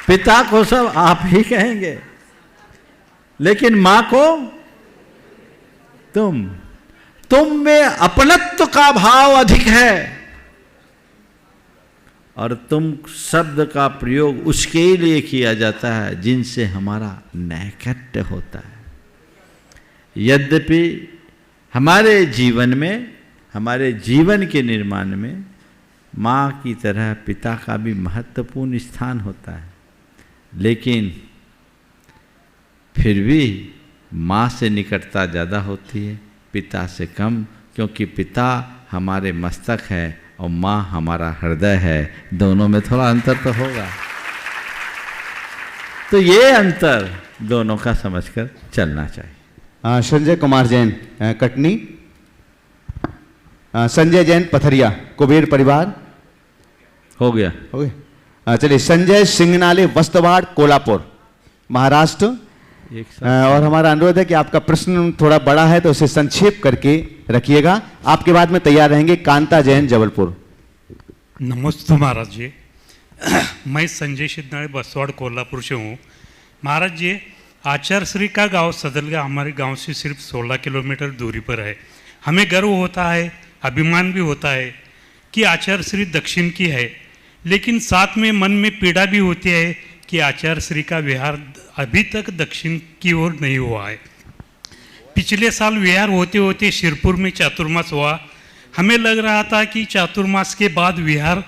पिता को सब आप ही कहेंगे, लेकिन माँ को तुम में अपनत्व का भाव अधिक है और तुम शब्द का प्रयोग उसके लिए किया जाता है जिनसे हमारा नैकट्य होता है। यद्यपि हमारे जीवन में, हमारे जीवन के निर्माण में माँ की तरह पिता का भी महत्वपूर्ण स्थान होता है, लेकिन फिर भी माँ से निकटता ज़्यादा होती है, पिता से कम, क्योंकि पिता हमारे मस्तक है और माँ हमारा हृदय है। दोनों में थोड़ा अंतर तो होगा। तो ये अंतर दोनों का समझकर चलना चाहिए। संजय कुमार जैन कटनी। संजय जैन पथरिया, कुबेर परिवार। हो गया। चलिए, संजय सिंगनाले वस्तवाड़ कोल्हापुर महाराष्ट्र। और हमारा अनुरोध है कि आपका प्रश्न थोड़ा बड़ा है तो उसे संक्षेप करके रखिएगा। आपके बाद में तैयार रहेंगे कांता जैन जबलपुर। नमस्ते महाराज जी। मैं संजय सिद्धनाळे बसवाड़ कोल्हापुर से हूँ। महाराज जी, आचार्य श्री का गांव सदलगा हमारे गांव से सिर्फ 16 किलोमीटर दूरी पर है। हमें गर्व होता है, अभिमान भी होता है कि आचार्य श्री दक्षिण की है, लेकिन साथ में मन में पीड़ा भी होती है कि आचार्य श्री का विहार अभी तक दक्षिण की ओर नहीं हुआ है। पिछले साल विहार होते होते शिरपुर में चातुर्मास हुआ। हमें लग रहा था कि चातुर्मास के बाद विहार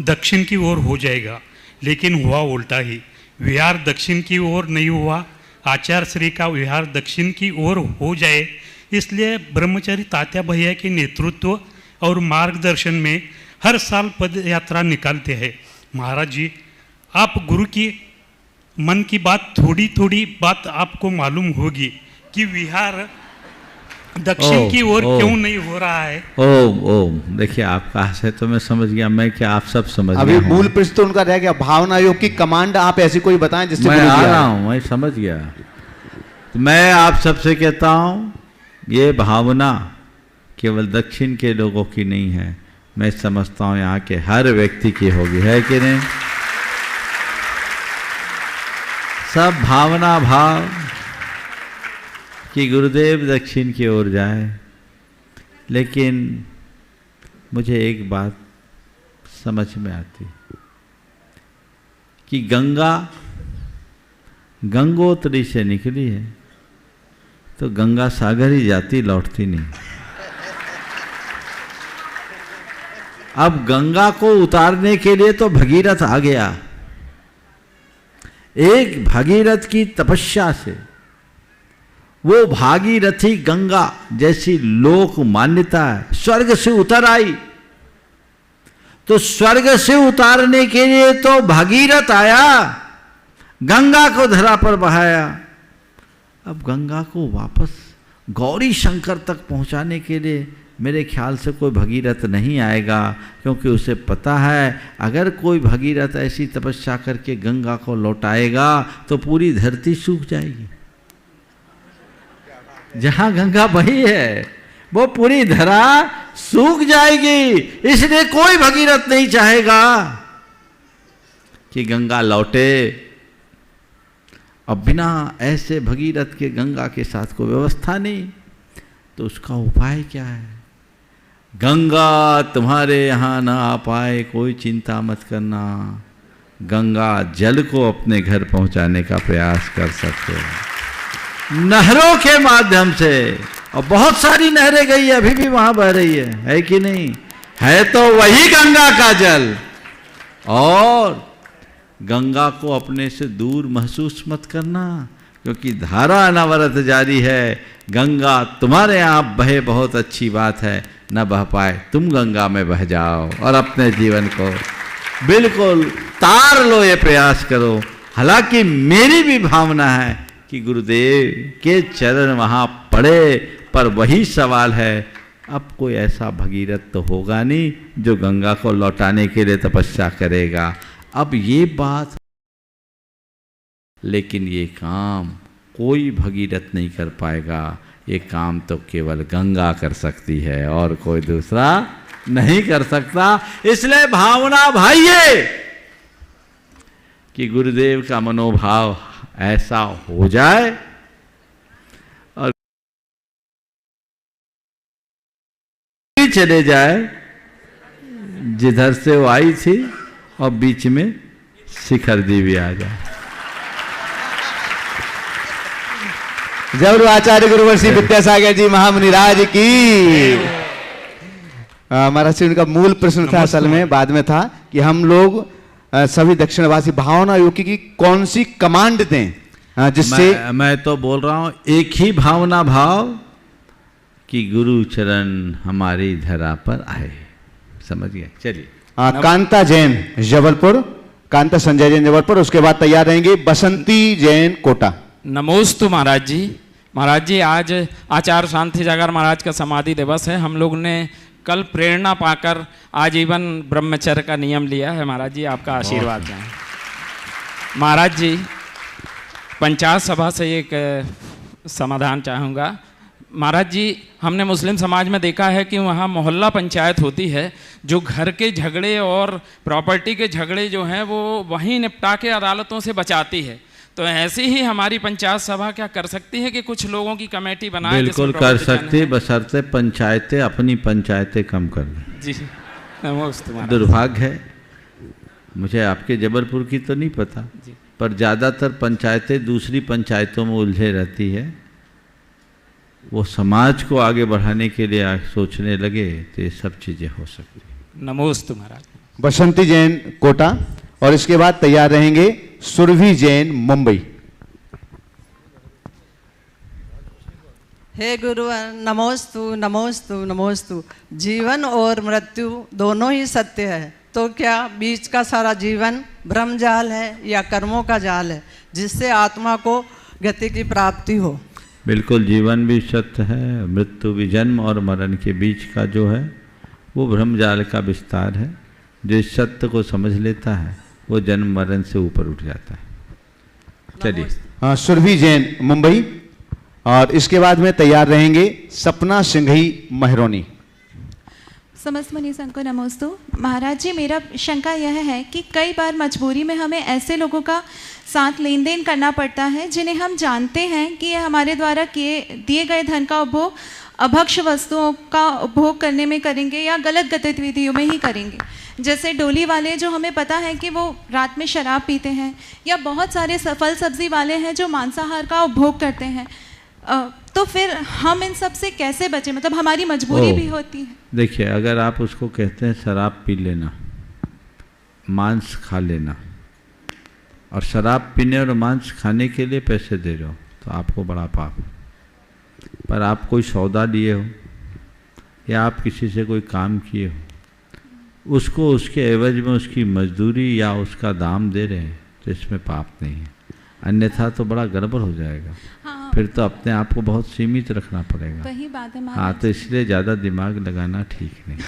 दक्षिण की ओर हो जाएगा, लेकिन हुआ उल्टा ही। विहार दक्षिण की ओर नहीं हुआ। आचार्य श्री का विहार दक्षिण की ओर हो जाए, इसलिए ब्रह्मचारी तात्या भैया के नेतृत्व और मार्गदर्शन में हर साल पद यात्रा निकालते हैं। महाराज जी, आप गुरु की मन की बात, थोड़ी थोड़ी बात आपको मालूम होगी कि विहार दक्षिण की ओर क्यों नहीं हो रहा है। ओम देखिए, आपका से तो मैं समझ गया। मैं क्या आप सब समझ अभी मूल प्रश्न तो उनका रह गया। भावना योग की कमांड आप ऐसी कोई बताएं जिससे मैं आ रहा हूं, मैं समझ गया। तो मैं आप सबसे कहता हूं, ये भावना केवल दक्षिण के लोगों की नहीं है, मैं समझता हूं यहाँ के हर व्यक्ति की होगी, है कि नहीं? सब भावना भाव कि गुरुदेव दक्षिण की ओर जाए। लेकिन मुझे एक बात समझ में आती कि गंगा गंगोत्री से निकली है तो गंगा सागर ही जाती, लौटती नहीं। अब गंगा को उतारने के लिए तो भगीरथ आ गया। एक भगीरथ की तपस्या से वो भागीरथी गंगा जैसी लोक मान्यता है, स्वर्ग से उतर आई। तो स्वर्ग से उतारने के लिए तो भगीरथ आया, गंगा को धरा पर बहाया। अब गंगा को वापस गौरी शंकर तक पहुंचाने के लिए मेरे ख्याल से कोई भगीरथ नहीं आएगा, क्योंकि उसे पता है अगर कोई भगीरथ ऐसी तपस्या करके गंगा को लौटाएगा तो पूरी धरती सूख जाएगी। जहां गंगा बही है वो पूरी धरा सूख जाएगी, इसलिए कोई भगीरथ नहीं चाहेगा कि गंगा लौटे। अब बिना ऐसे भगीरथ के गंगा के साथ कोई व्यवस्था नहीं, तो उसका उपाय क्या है? गंगा तुम्हारे यहाँ ना आ पाए कोई चिंता मत करना, गंगा जल को अपने घर पहुँचाने का प्रयास कर सकते हो नहरों के माध्यम से। और बहुत सारी नहरें गई है, अभी भी वहाँ बह रही है कि नहीं? है तो वही गंगा का जल। और गंगा को अपने से दूर महसूस मत करना, क्योंकि धारा अनवरत जारी है। गंगा तुम्हारे यहाँ बहे बहुत अच्छी बात है, न बह पाए तुम गंगा में बह जाओ और अपने जीवन को बिल्कुल तार लो, ये प्रयास करो। हालांकि मेरी भी भावना है कि गुरुदेव के चरण वहाँ पड़े, पर वही सवाल है, अब कोई ऐसा भगीरथ तो होगा नहीं जो गंगा को लौटाने के लिए तपस्या करेगा। अब ये बात, लेकिन ये काम कोई भगीरथ नहीं कर पाएगा, ये काम तो केवल गंगा कर सकती है और कोई दूसरा नहीं कर सकता। इसलिए भावना भाइये कि गुरुदेव का मनोभाव ऐसा हो जाए और चले जाए जिधर से वो आई थी, और बीच में शिखर जी भी आ जाए। जरूर आचार्य गुरुवर्षी विद्यासागर जी महामुनिराज की। महाराज जी, उनका मूल प्रश्न था असल में, बाद में था कि हम लोग सभी दक्षिणवासी भावना योगी की कौन सी कमांड दें जिससे मैं तो बोल रहा हूं एक ही भावना भाव कि गुरु चरण हमारी धरा पर आए। समझ गए? चलिए। कांता जैन जबलपुर, कांता संजय जैन जबलपुर, उसके बाद तैयार रहेंगे बसंती जैन कोटा। नमोस्तु महाराज जी। महाराज जी, आज आचार्य शांति जागर महाराज का समाधि दिवस है। हम लोग ने कल प्रेरणा पाकर आजीवन ब्रह्मचर्य का नियम लिया है। महाराज जी, आपका आशीर्वाद है। महाराज जी, पंचायत सभा से एक समाधान चाहूँगा। महाराज जी, हमने मुस्लिम समाज में देखा है कि वहाँ मोहल्ला पंचायत होती है, जो घर के झगड़े और प्रॉपर्टी के झगड़े जो हैं वो वहीं निपटा के अदालतों से बचाती है। तो ऐसी ही हमारी पंचायत सभा क्या कर सकती है कि कुछ लोगों की कमेटी बनाए? बिल्कुल कर सकती, बशर्ते पंचायतें अपनी पंचायतें कम कर दें। जी, नमस्ते। दुर्भाग्य है, मुझे आपके जबलपुर की तो नहीं पता, पर ज़्यादातर पंचायतें दूसरी पंचायतों में उलझे रहती है। वो समाज को आगे बढ़ाने के लिए सोचने लगे तो ये सब चीज़ें हो सकती। नमोस्तु महाराज। बसंती जैन कोटा, और इसके बाद तैयार रहेंगे सुरभि जैन मुंबई। हे गुरुवर, नमोस्तु नमोस्तु नमोस्तु। जीवन और मृत्यु दोनों ही सत्य है, तो क्या बीच का सारा जीवन ब्रह्म जाल है या कर्मों का जाल है जिससे आत्मा को गति की प्राप्ति हो? बिल्कुल, जीवन भी सत्य है, मृत्यु भी, जन्म और मरण के बीच का जो है वो ब्रह्मजाल का विस्तार है। जो इस सत्य को समझ लेता है वो जन्म मरण से ऊपर उठ जाता है। चलिए। हाँ, सुरभि जैन मुंबई, और इसके बाद में तैयार रहेंगे सपना सिंघई महरोनी। समस्त मुनि संघ को नमोस्तु। महाराज जी, मेरा शंका यह है कि कई बार मजबूरी में हमें ऐसे लोगों का साथ लेन देन करना पड़ता है जिन्हें हम जानते हैं कि ये हमारे द्वारा दिए गए धन का उपभोग अभक्ष वस्तुओं का उपभोग करने में करेंगे या गलत गतिविधियों में ही करेंगे। जैसे डोली वाले, जो हमें पता है कि वो रात में शराब पीते हैं, या बहुत सारे फल सब्जी वाले हैं जो मांसाहार का उपभोग करते हैं। तो फिर हम इन सब से कैसे बचें? मतलब हमारी मजबूरी भी होती है। देखिए, अगर आप उसको कहते हैं शराब पी लेना, मांस खा लेना, और शराब पीने और मांस खाने के लिए पैसे दे रहे हो, तो आपको बड़ा पाप। पर आप कोई सौदा लिए हो या आप किसी से कोई काम किए हो, उसको उसके एवज में उसकी मजदूरी या उसका दाम दे रहे हैं, तो इसमें पाप नहीं है। अन्यथा तो बड़ा गड़बड़ हो जाएगा। हाँ, फिर तो अपने आप को बहुत सीमित रखना पड़ेगा। वही बात है। हाँ, तो इसलिए ज़्यादा दिमाग लगाना ठीक नहीं।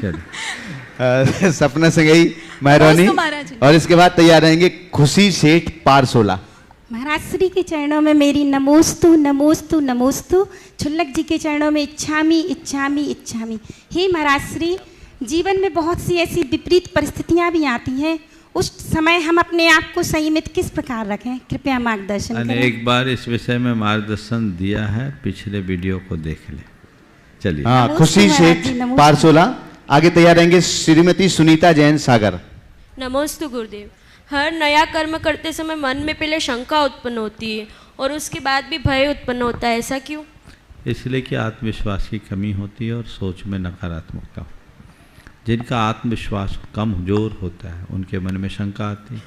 चलिए। सपना सिंघई महरोनी, और इसके बाद तैयार रहेंगे खुशी सेठ पारसोला। महाराज श्री के चरणों में मेरी नमोस्तु नमोस्तु नमोस्तु। छुल्लक जी के चरणों में इच्छामी इच्छामी इच्छामी। हे महाराज श्री, जीवन में बहुत सी ऐसी विपरीत परिस्थितियां भी आती हैं, उस समय हम अपने आप को संयमित किस प्रकार रखें, कृपया मार्गदर्शन करें। एक बार इस विषय में मार्गदर्शन दिया है, पिछले वीडियो को देख ले। चलिए। हाँ, खुशी शेख पारसोला। आगे तैयार रहेंगे श्रीमती सुनीता जैन सागर। नमोस्तु गुरुदेव। हर नया कर्म करते समय मन में पहले शंका उत्पन्न होती है और उसके बाद भी भय उत्पन्न होता है, ऐसा क्यों? इसलिए कि आत्मविश्वास की कमी होती है और सोच में नकारात्मकता हो। जिनका आत्मविश्वास कमजोर होता है उनके मन में शंका आती है,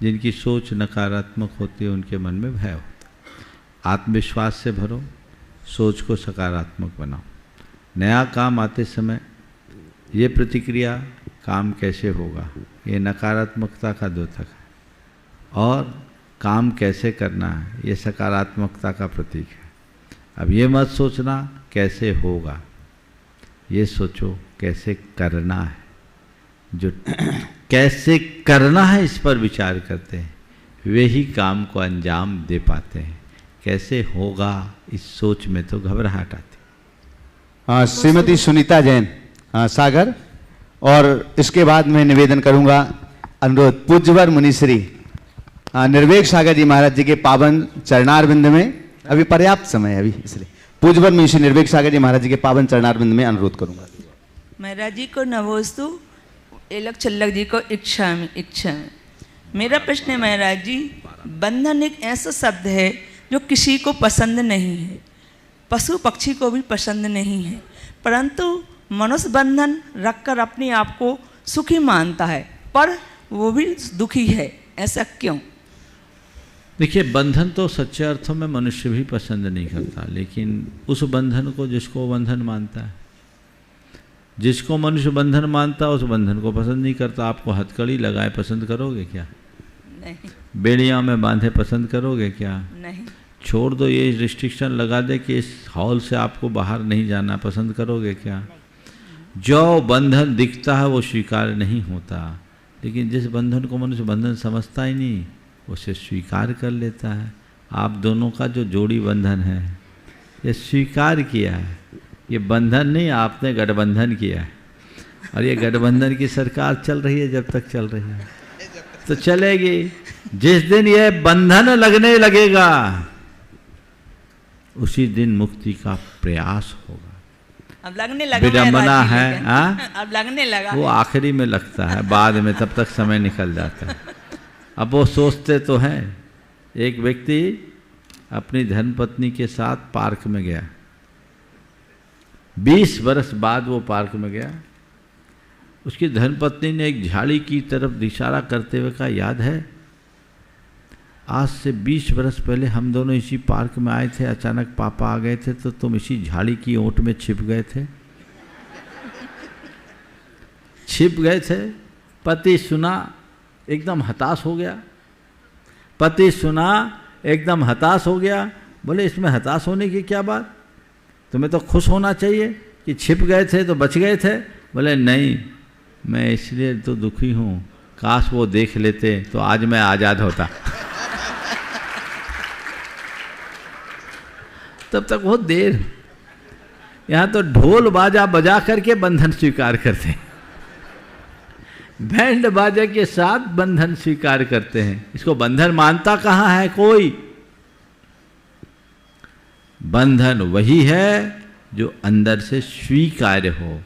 जिनकी सोच नकारात्मक होती है उनके मन में भय होता है। आत्मविश्वास से भरो, सोच को सकारात्मक बनाओ। नया काम आते समय ये प्रतिक्रिया काम कैसे होगा, ये नकारात्मकता का द्योतक है, और काम कैसे करना है ये सकारात्मकता का प्रतीक है। अब ये मत सोचना कैसे होगा, ये सोचो कैसे करना है। जो कैसे करना है इस पर विचार करते हैं वे ही काम को अंजाम दे पाते हैं। कैसे होगा इस सोच में तो घबराहट आती। हाँ, श्रीमती सुनीता जैन सागर। और इसके बाद मैं निवेदन करूंगा, अनुरोध पूज्यवर मुनिश्री निर्वेक सागर जी महाराज जी के पावन चरणारविंद में, अभी पर्याप्त समय है अभी, इसलिए पूज्यवर मुनिश्री निर्वेक सागर जी महाराज जी के पावन चरणारविंद में अनुरोध करूंगा। महाराज जी को नमोस्तु, एलक छल्लक जी को इच्छा में। मेरा प्रश्न है महाराज जी, बंधन एक ऐसा शब्द है जो किसी को पसंद नहीं है, पशु पक्षी को भी पसंद नहीं है, परंतु मनुष्य बंधन रखकर अपने आप को सुखी मानता है, पर वो भी दुखी है, ऐसा क्यों? देखिए, बंधन तो सच्चे अर्थों में मनुष्य भी पसंद नहीं करता, लेकिन उस बंधन को जिसको बंधन मानता है, जिसको मनुष्य बंधन मानता है उस बंधन को पसंद नहीं करता। आपको हथकड़ी लगाए पसंद करोगे क्या? नहीं। बेड़ियाँ में बांधे पसंद करोगे क्या? नहीं। छोड़ दो, ये रिस्ट्रिक्शन लगा दे कि इस हॉल से आपको बाहर नहीं जाना, पसंद करोगे क्या? जो बंधन दिखता है वो स्वीकार नहीं होता, लेकिन जिस बंधन को मनुष्य बंधन समझता ही नहीं उसे स्वीकार कर लेता है। आप दोनों का जो जोड़ी बंधन है ये स्वीकार किया है, ये बंधन नहीं, आपने गठबंधन किया है। और ये गठबंधन की सरकार चल रही है, जब तक चल रही है तो चलेगी। जिस दिन ये बंधन लगने लगेगा उसी दिन मुक्ति का प्रयास होगा। अब लगने लगा, विडंबना है, अब लगने लगा, वो आखिरी में लगता है, बाद में तब तक समय निकल जाता है। अब वो सोचते तो हैं। एक व्यक्ति अपनी धर्मपत्नी के साथ पार्क में गया, 20 वर्ष बाद वो पार्क में गया। उसकी धर्मपत्नी ने एक झाड़ी की तरफ इशारा करते हुए कहा, याद है आज से 20 वर्ष पहले हम दोनों इसी पार्क में आए थे, अचानक पापा आ गए थे तो तुम इसी झाड़ी की ओट में छिप गए थे। छिप गए थे। पति सुना, एकदम हताश हो गया। पति सुना, एकदम हताश हो गया। बोले, इसमें हताश होने की क्या बात, तुम्हें तो खुश होना चाहिए कि छिप गए थे तो बच गए थे। बोले, नहीं, मैं इसलिए तो दुखी हूँ, काश वो देख लेते तो आज मैं आज़ाद होता। तब तक बहुत देर। यहाँ तो ढोल बाजा बजा करके बंधन स्वीकार करते हैं, बैंड बाजा के साथ बंधन स्वीकार करते हैं। इसको बंधन मानता कहाँ है कोई? बंधन वही है जो अंदर से स्वीकार्य हो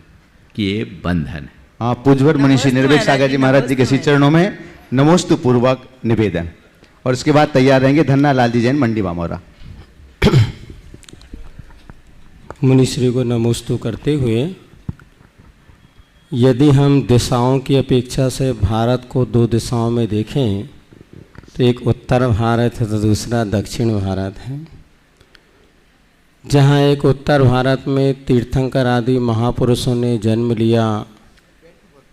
कि ये बंधन है। हाँ, पूज्यवर मनीषी निर्वेक सागर जी महाराज जी के श्री चरणों में नमोस्तु पूर्वक निवेदन। और इसके बाद तैयार रहेंगे धन्ना लाल जी जैन मंडी बामोरा। मुनिश्री को नमोस्तु करते हुए, यदि हम दिशाओं की अपेक्षा से भारत को 2 दिशाओं में देखें तो एक उत्तर भारत है तो दूसरा दक्षिण भारत है। जहाँ एक उत्तर भारत में तीर्थंकर आदि महापुरुषों ने जन्म लिया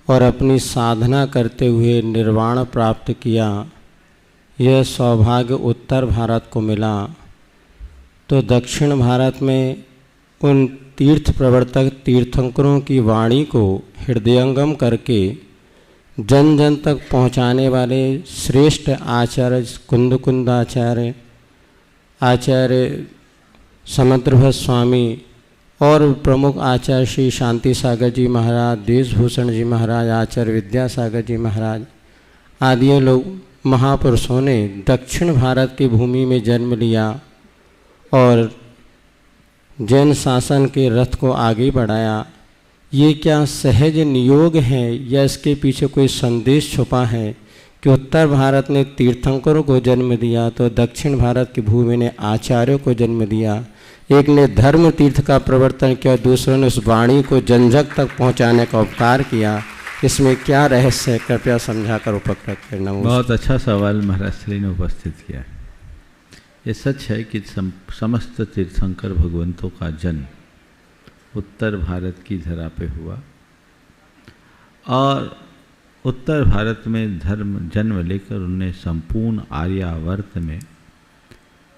और अपनी साधना करते हुए निर्वाण प्राप्त किया, यह सौभाग्य उत्तर भारत को मिला, तो दक्षिण भारत में उन तीर्थ प्रवर्तक तीर्थंकरों की वाणी को हृदयंगम करके जन जन तक पहुँचाने वाले श्रेष्ठ आचार्य कुंदकुंदाचार्य, आचार्य समंतभट्ट स्वामी और प्रमुख आचार्य श्री शांति सागर जी महाराज, देशभूषण जी महाराज, आचार्य विद्यासागर जी महाराज आदि लोग महापुरुषों ने दक्षिण भारत की भूमि में जन्म लिया और जैन शासन के रथ को आगे बढ़ाया, ये क्या सहज नियोग है या इसके पीछे कोई संदेश छुपा है कि उत्तर भारत ने तीर्थंकरों को जन्म दिया तो दक्षिण भारत की भूमि ने आचार्यों को जन्म दिया। एक ने धर्म तीर्थ का प्रवर्तन किया, दूसरों ने उस वाणी को जन जन तक पहुंचाने का उपकार किया। इसमें क्या रहस्य है, कृपया समझाकर उपकृत करना। बहुत अच्छा सवाल महाराज श्री ने उपस्थित किया। ये सच है कि समस्त तीर्थंकर भगवंतों का जन्म उत्तर भारत की धरा पे हुआ और उत्तर भारत में धर्म जन्म लेकर उन्होंने संपूर्ण आर्यावर्त में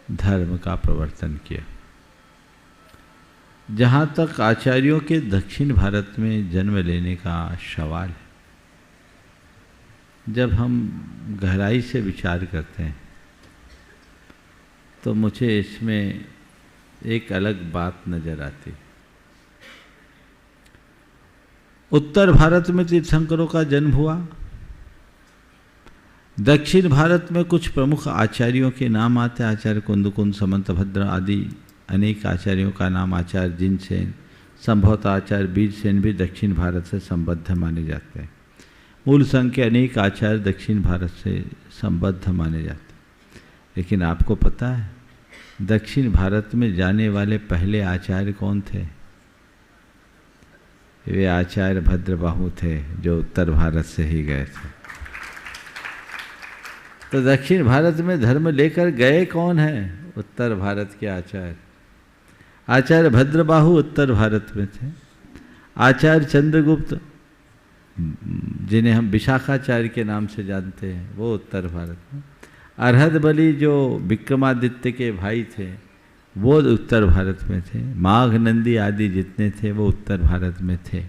धर्म का प्रवर्तन किया। जहाँ तक आचार्यों के दक्षिण भारत में जन्म लेने का सवाल है, जब हम गहराई से विचार करते हैं तो मुझे इसमें एक अलग बात नज़र आती। उत्तर भारत में तीर्थंकरों का जन्म हुआ, दक्षिण भारत में कुछ प्रमुख आचार्यों के नाम आते हैं, आचार्य कुंदकुंद, समंतभद्र आदि अनेक आचार्यों का नाम, आचार्य जिनसेन, संभवतः आचार्य वीरसेन भी दक्षिण भारत से संबद्ध माने जाते हैं। मूल संघ के अनेक आचार्य दक्षिण भारत से संबद्ध माने जाते हैं। लेकिन आपको पता है दक्षिण भारत में जाने वाले पहले आचार्य कौन थे? वे आचार्य भद्रबाहु थे जो उत्तर भारत से ही गए थे। तो दक्षिण भारत में धर्म लेकर गए कौन है? उत्तर भारत के आचार्य। आचार्य भद्रबाहु उत्तर भारत में थे। आचार्य चंद्रगुप्त, जिन्हें हम विशाखाचार्य के नाम से जानते हैं, वो उत्तर भारत में। अरहद बली जो विक्रमादित्य के भाई थे वो उत्तर भारत में थे। माघ नंदी आदि जितने थे वो उत्तर भारत में थे।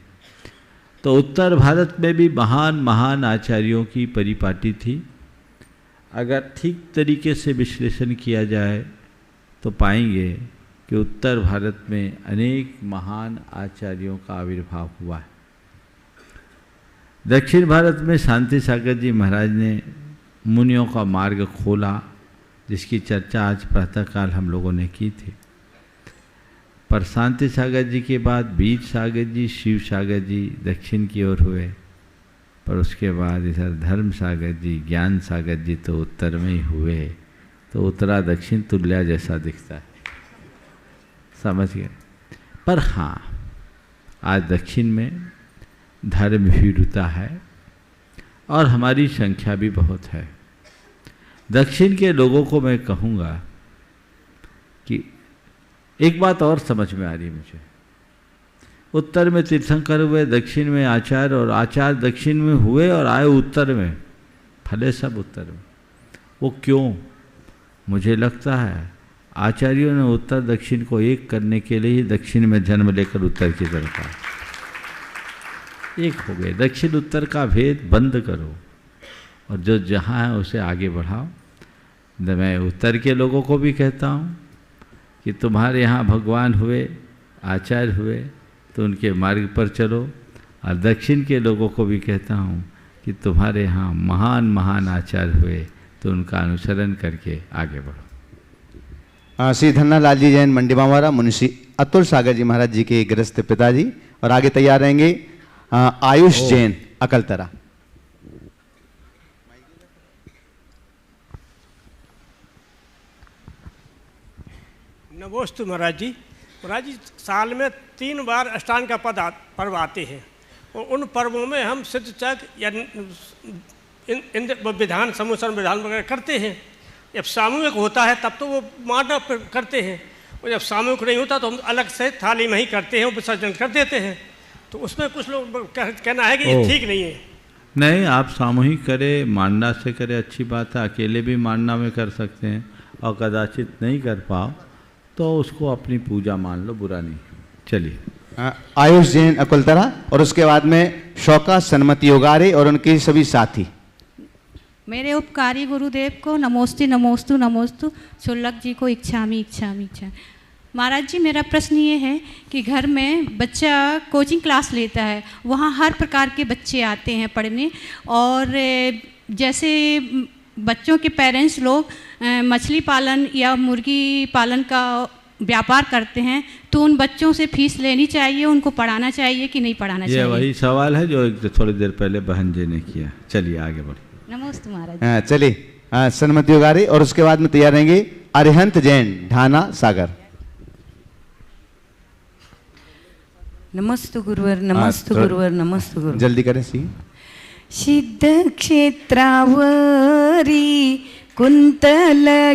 तो उत्तर भारत में भी महान महान आचार्यों की परिपाटी थी। अगर ठीक तरीके से विश्लेषण किया जाए तो पाएंगे कि उत्तर भारत में अनेक महान आचार्यों का आविर्भाव हुआ है। दक्षिण भारत में शांति सागर जी महाराज ने मुनियों का मार्ग खोला, जिसकी चर्चा आज प्रातःकाल हम लोगों ने की थी। पर शांति सागर जी के बाद बीज सागर जी, शिव सागर जी दक्षिण की ओर हुए, पर उसके बाद इधर धर्म सागर जी, ज्ञान सागर जी तो उत्तर में ही हुए। तो उत्तरा दक्षिण तुल्या जैसा दिखता है, समझ गए। पर हाँ, आज दक्षिण में धर्म भीरुता है और हमारी संख्या भी बहुत है। दक्षिण के लोगों को मैं कहूँगा कि एक बात और समझ में आ रही मुझे। उत्तर में तीर्थंकर हुए, दक्षिण में आचार्य, और आचार्य दक्षिण में हुए और आए उत्तर में, फले सब उत्तर में। वो क्यों? मुझे लगता है आचार्यों ने उत्तर दक्षिण को एक करने के लिए ही दक्षिण में जन्म लेकर उत्तर की तरफ आए। एक हो गए। दक्षिण उत्तर का भेद बंद करो और जो जहाँ है उसे आगे बढ़ाओ। मैं उत्तर के लोगों को भी कहता हूँ कि तुम्हारे यहाँ भगवान हुए, आचार्य हुए, तो उनके मार्ग पर चलो। और दक्षिण के लोगों को भी कहता हूँ कि तुम्हारे यहाँ महान महान आचार्य हुए, तो उनका अनुसरण करके आगे बढ़ो। श्री धन्नालाल जी जैन मंडी बांवारा, मुंशी अतुल सागर जी महाराज जी के गृहस्थ पिताजी, और आगे तैयार रहेंगे आयुष जैन अकलतरा। नमोस्तु महाराज जी। महाराज जी, साल में 3 बार अष्टांग का पर्व आते हैं और उन पर्वों में हम सिद्ध चक या इन विधान समूह विधान वगैरह करते हैं। जब सामूहिक होता है तब तो वो मानव करते हैं, और जब सामूहिक नहीं होता तो हम अलग से थाली में ही करते हैं, विसर्जन कर देते हैं। तो उसमें कुछ लोग कहना है कि ये ठीक नहीं है। नहीं, आप सामूहिक करें, मांडना से करें, अच्छी बात है। अकेले भी मांडना में कर सकते हैं, और कदाचित नहीं कर पाओ तो उसको अपनी पूजा मान लो, बुरा नहीं। चलिए, आयुष जैन अकुलतरा, और उसके बाद में शौका सन्मति योगारे और उनके सभी साथी। मेरे उपकारी गुरुदेव को नमोस्ते नमोस्तु नमोस्तु, शुल्लक जी को इच्छामी इच्छामी इच्छा। महाराज जी, मेरा प्रश्न ये है कि घर में बच्चा कोचिंग क्लास लेता है, वहाँ हर प्रकार के बच्चे आते हैं पढ़ने, और जैसे बच्चों के पेरेंट्स लोग मछली पालन या मुर्गी पालन का व्यापार करते हैं, तो उन बच्चों से फीस लेनी चाहिए, उनको पढ़ाना चाहिए कि नहीं पढ़ाना चाहिए? ये वही सवाल है जो थोड़ी देर पहले बहन जी ने किया। चलिए आगे बढ़िए। नमस्ते महाराज। चलिए सन्मति उगारी और उसके बाद में तैयार रहेंगे अरिहंत जैन ढाना सागर। नमस्तु गुरुवर, नमस्तु गुरुवर, नमस्तु गुरुवर। जल्दी करें सी। सिद्ध क्षेत्रावरी कुंतलगिरीला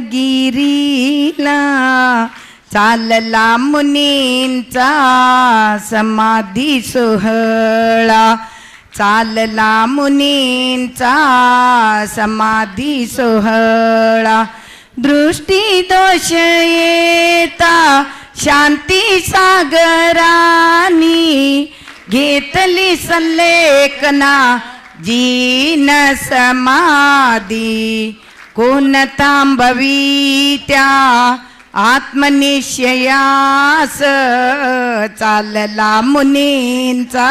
चालला मुनींचा समाधी सोहळा, चालला मुनींचा समाधी सोहळा, दृष्टी दोष येता शांती सागरानी, घेतली संलेखना जीन समाधी, कोण थांबवी त्या आत्मनिश्चयास, चालला मुनींचा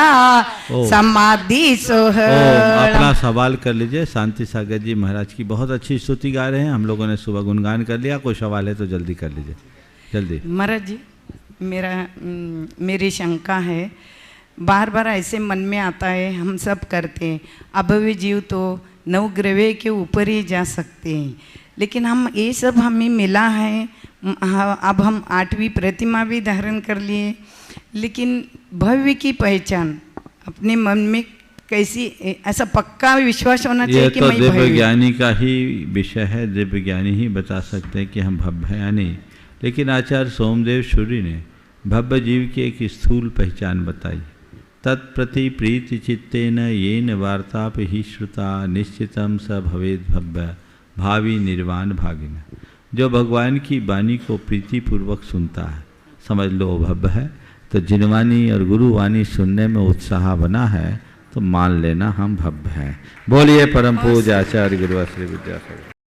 समाधी सोहळा। अपना सवाल कर लीजिए। शांति सागर जी महाराज की बहुत अच्छी स्तुति गा रहे हैं, हम लोगों ने सुबह गुणगान कर लिया। कोई सवाल है तो जल्दी कर लीजिए, जल्दी। महाराज जी, मेरी शंका है, बार बार ऐसे मन में आता है, हम सब करते हैं, अभवी जीव तो नवग्रह के ऊपर ही जा सकते हैं, लेकिन हम ये सब हमें मिला है, अब हम 8वीं प्रतिमा भी धारण कर लिए, लेकिन भव्य की पहचान अपने मन में कैसी, ऐसा पक्का विश्वास होना चाहिए कि मैं भव्य। दिव्य ज्ञानी का ही विषय है, दिव्य ज्ञानी ही बता सकते हैं कि हम भव्य हैं या नहीं। लेकिन आचार्य सोमदेव सूरी ने भव्य जीव की एक स्थूल पहचान बताई। तत्प्रति प्रीति चित्तेन येन वार्ताप ही श्रुता निश्चितम स भवेद भव्य भावी निर्वाण भागिन। जो भगवान की वाणी को प्रीतिपूर्वक सुनता है, समझ लो भव्य है। तो जिनवाणी और गुरुवाणी सुनने में उत्साह बना है तो मान लेना हम भव्य हैं। बोलिए परम पूज्य आचार्य गुरु श्री विद्यासागर।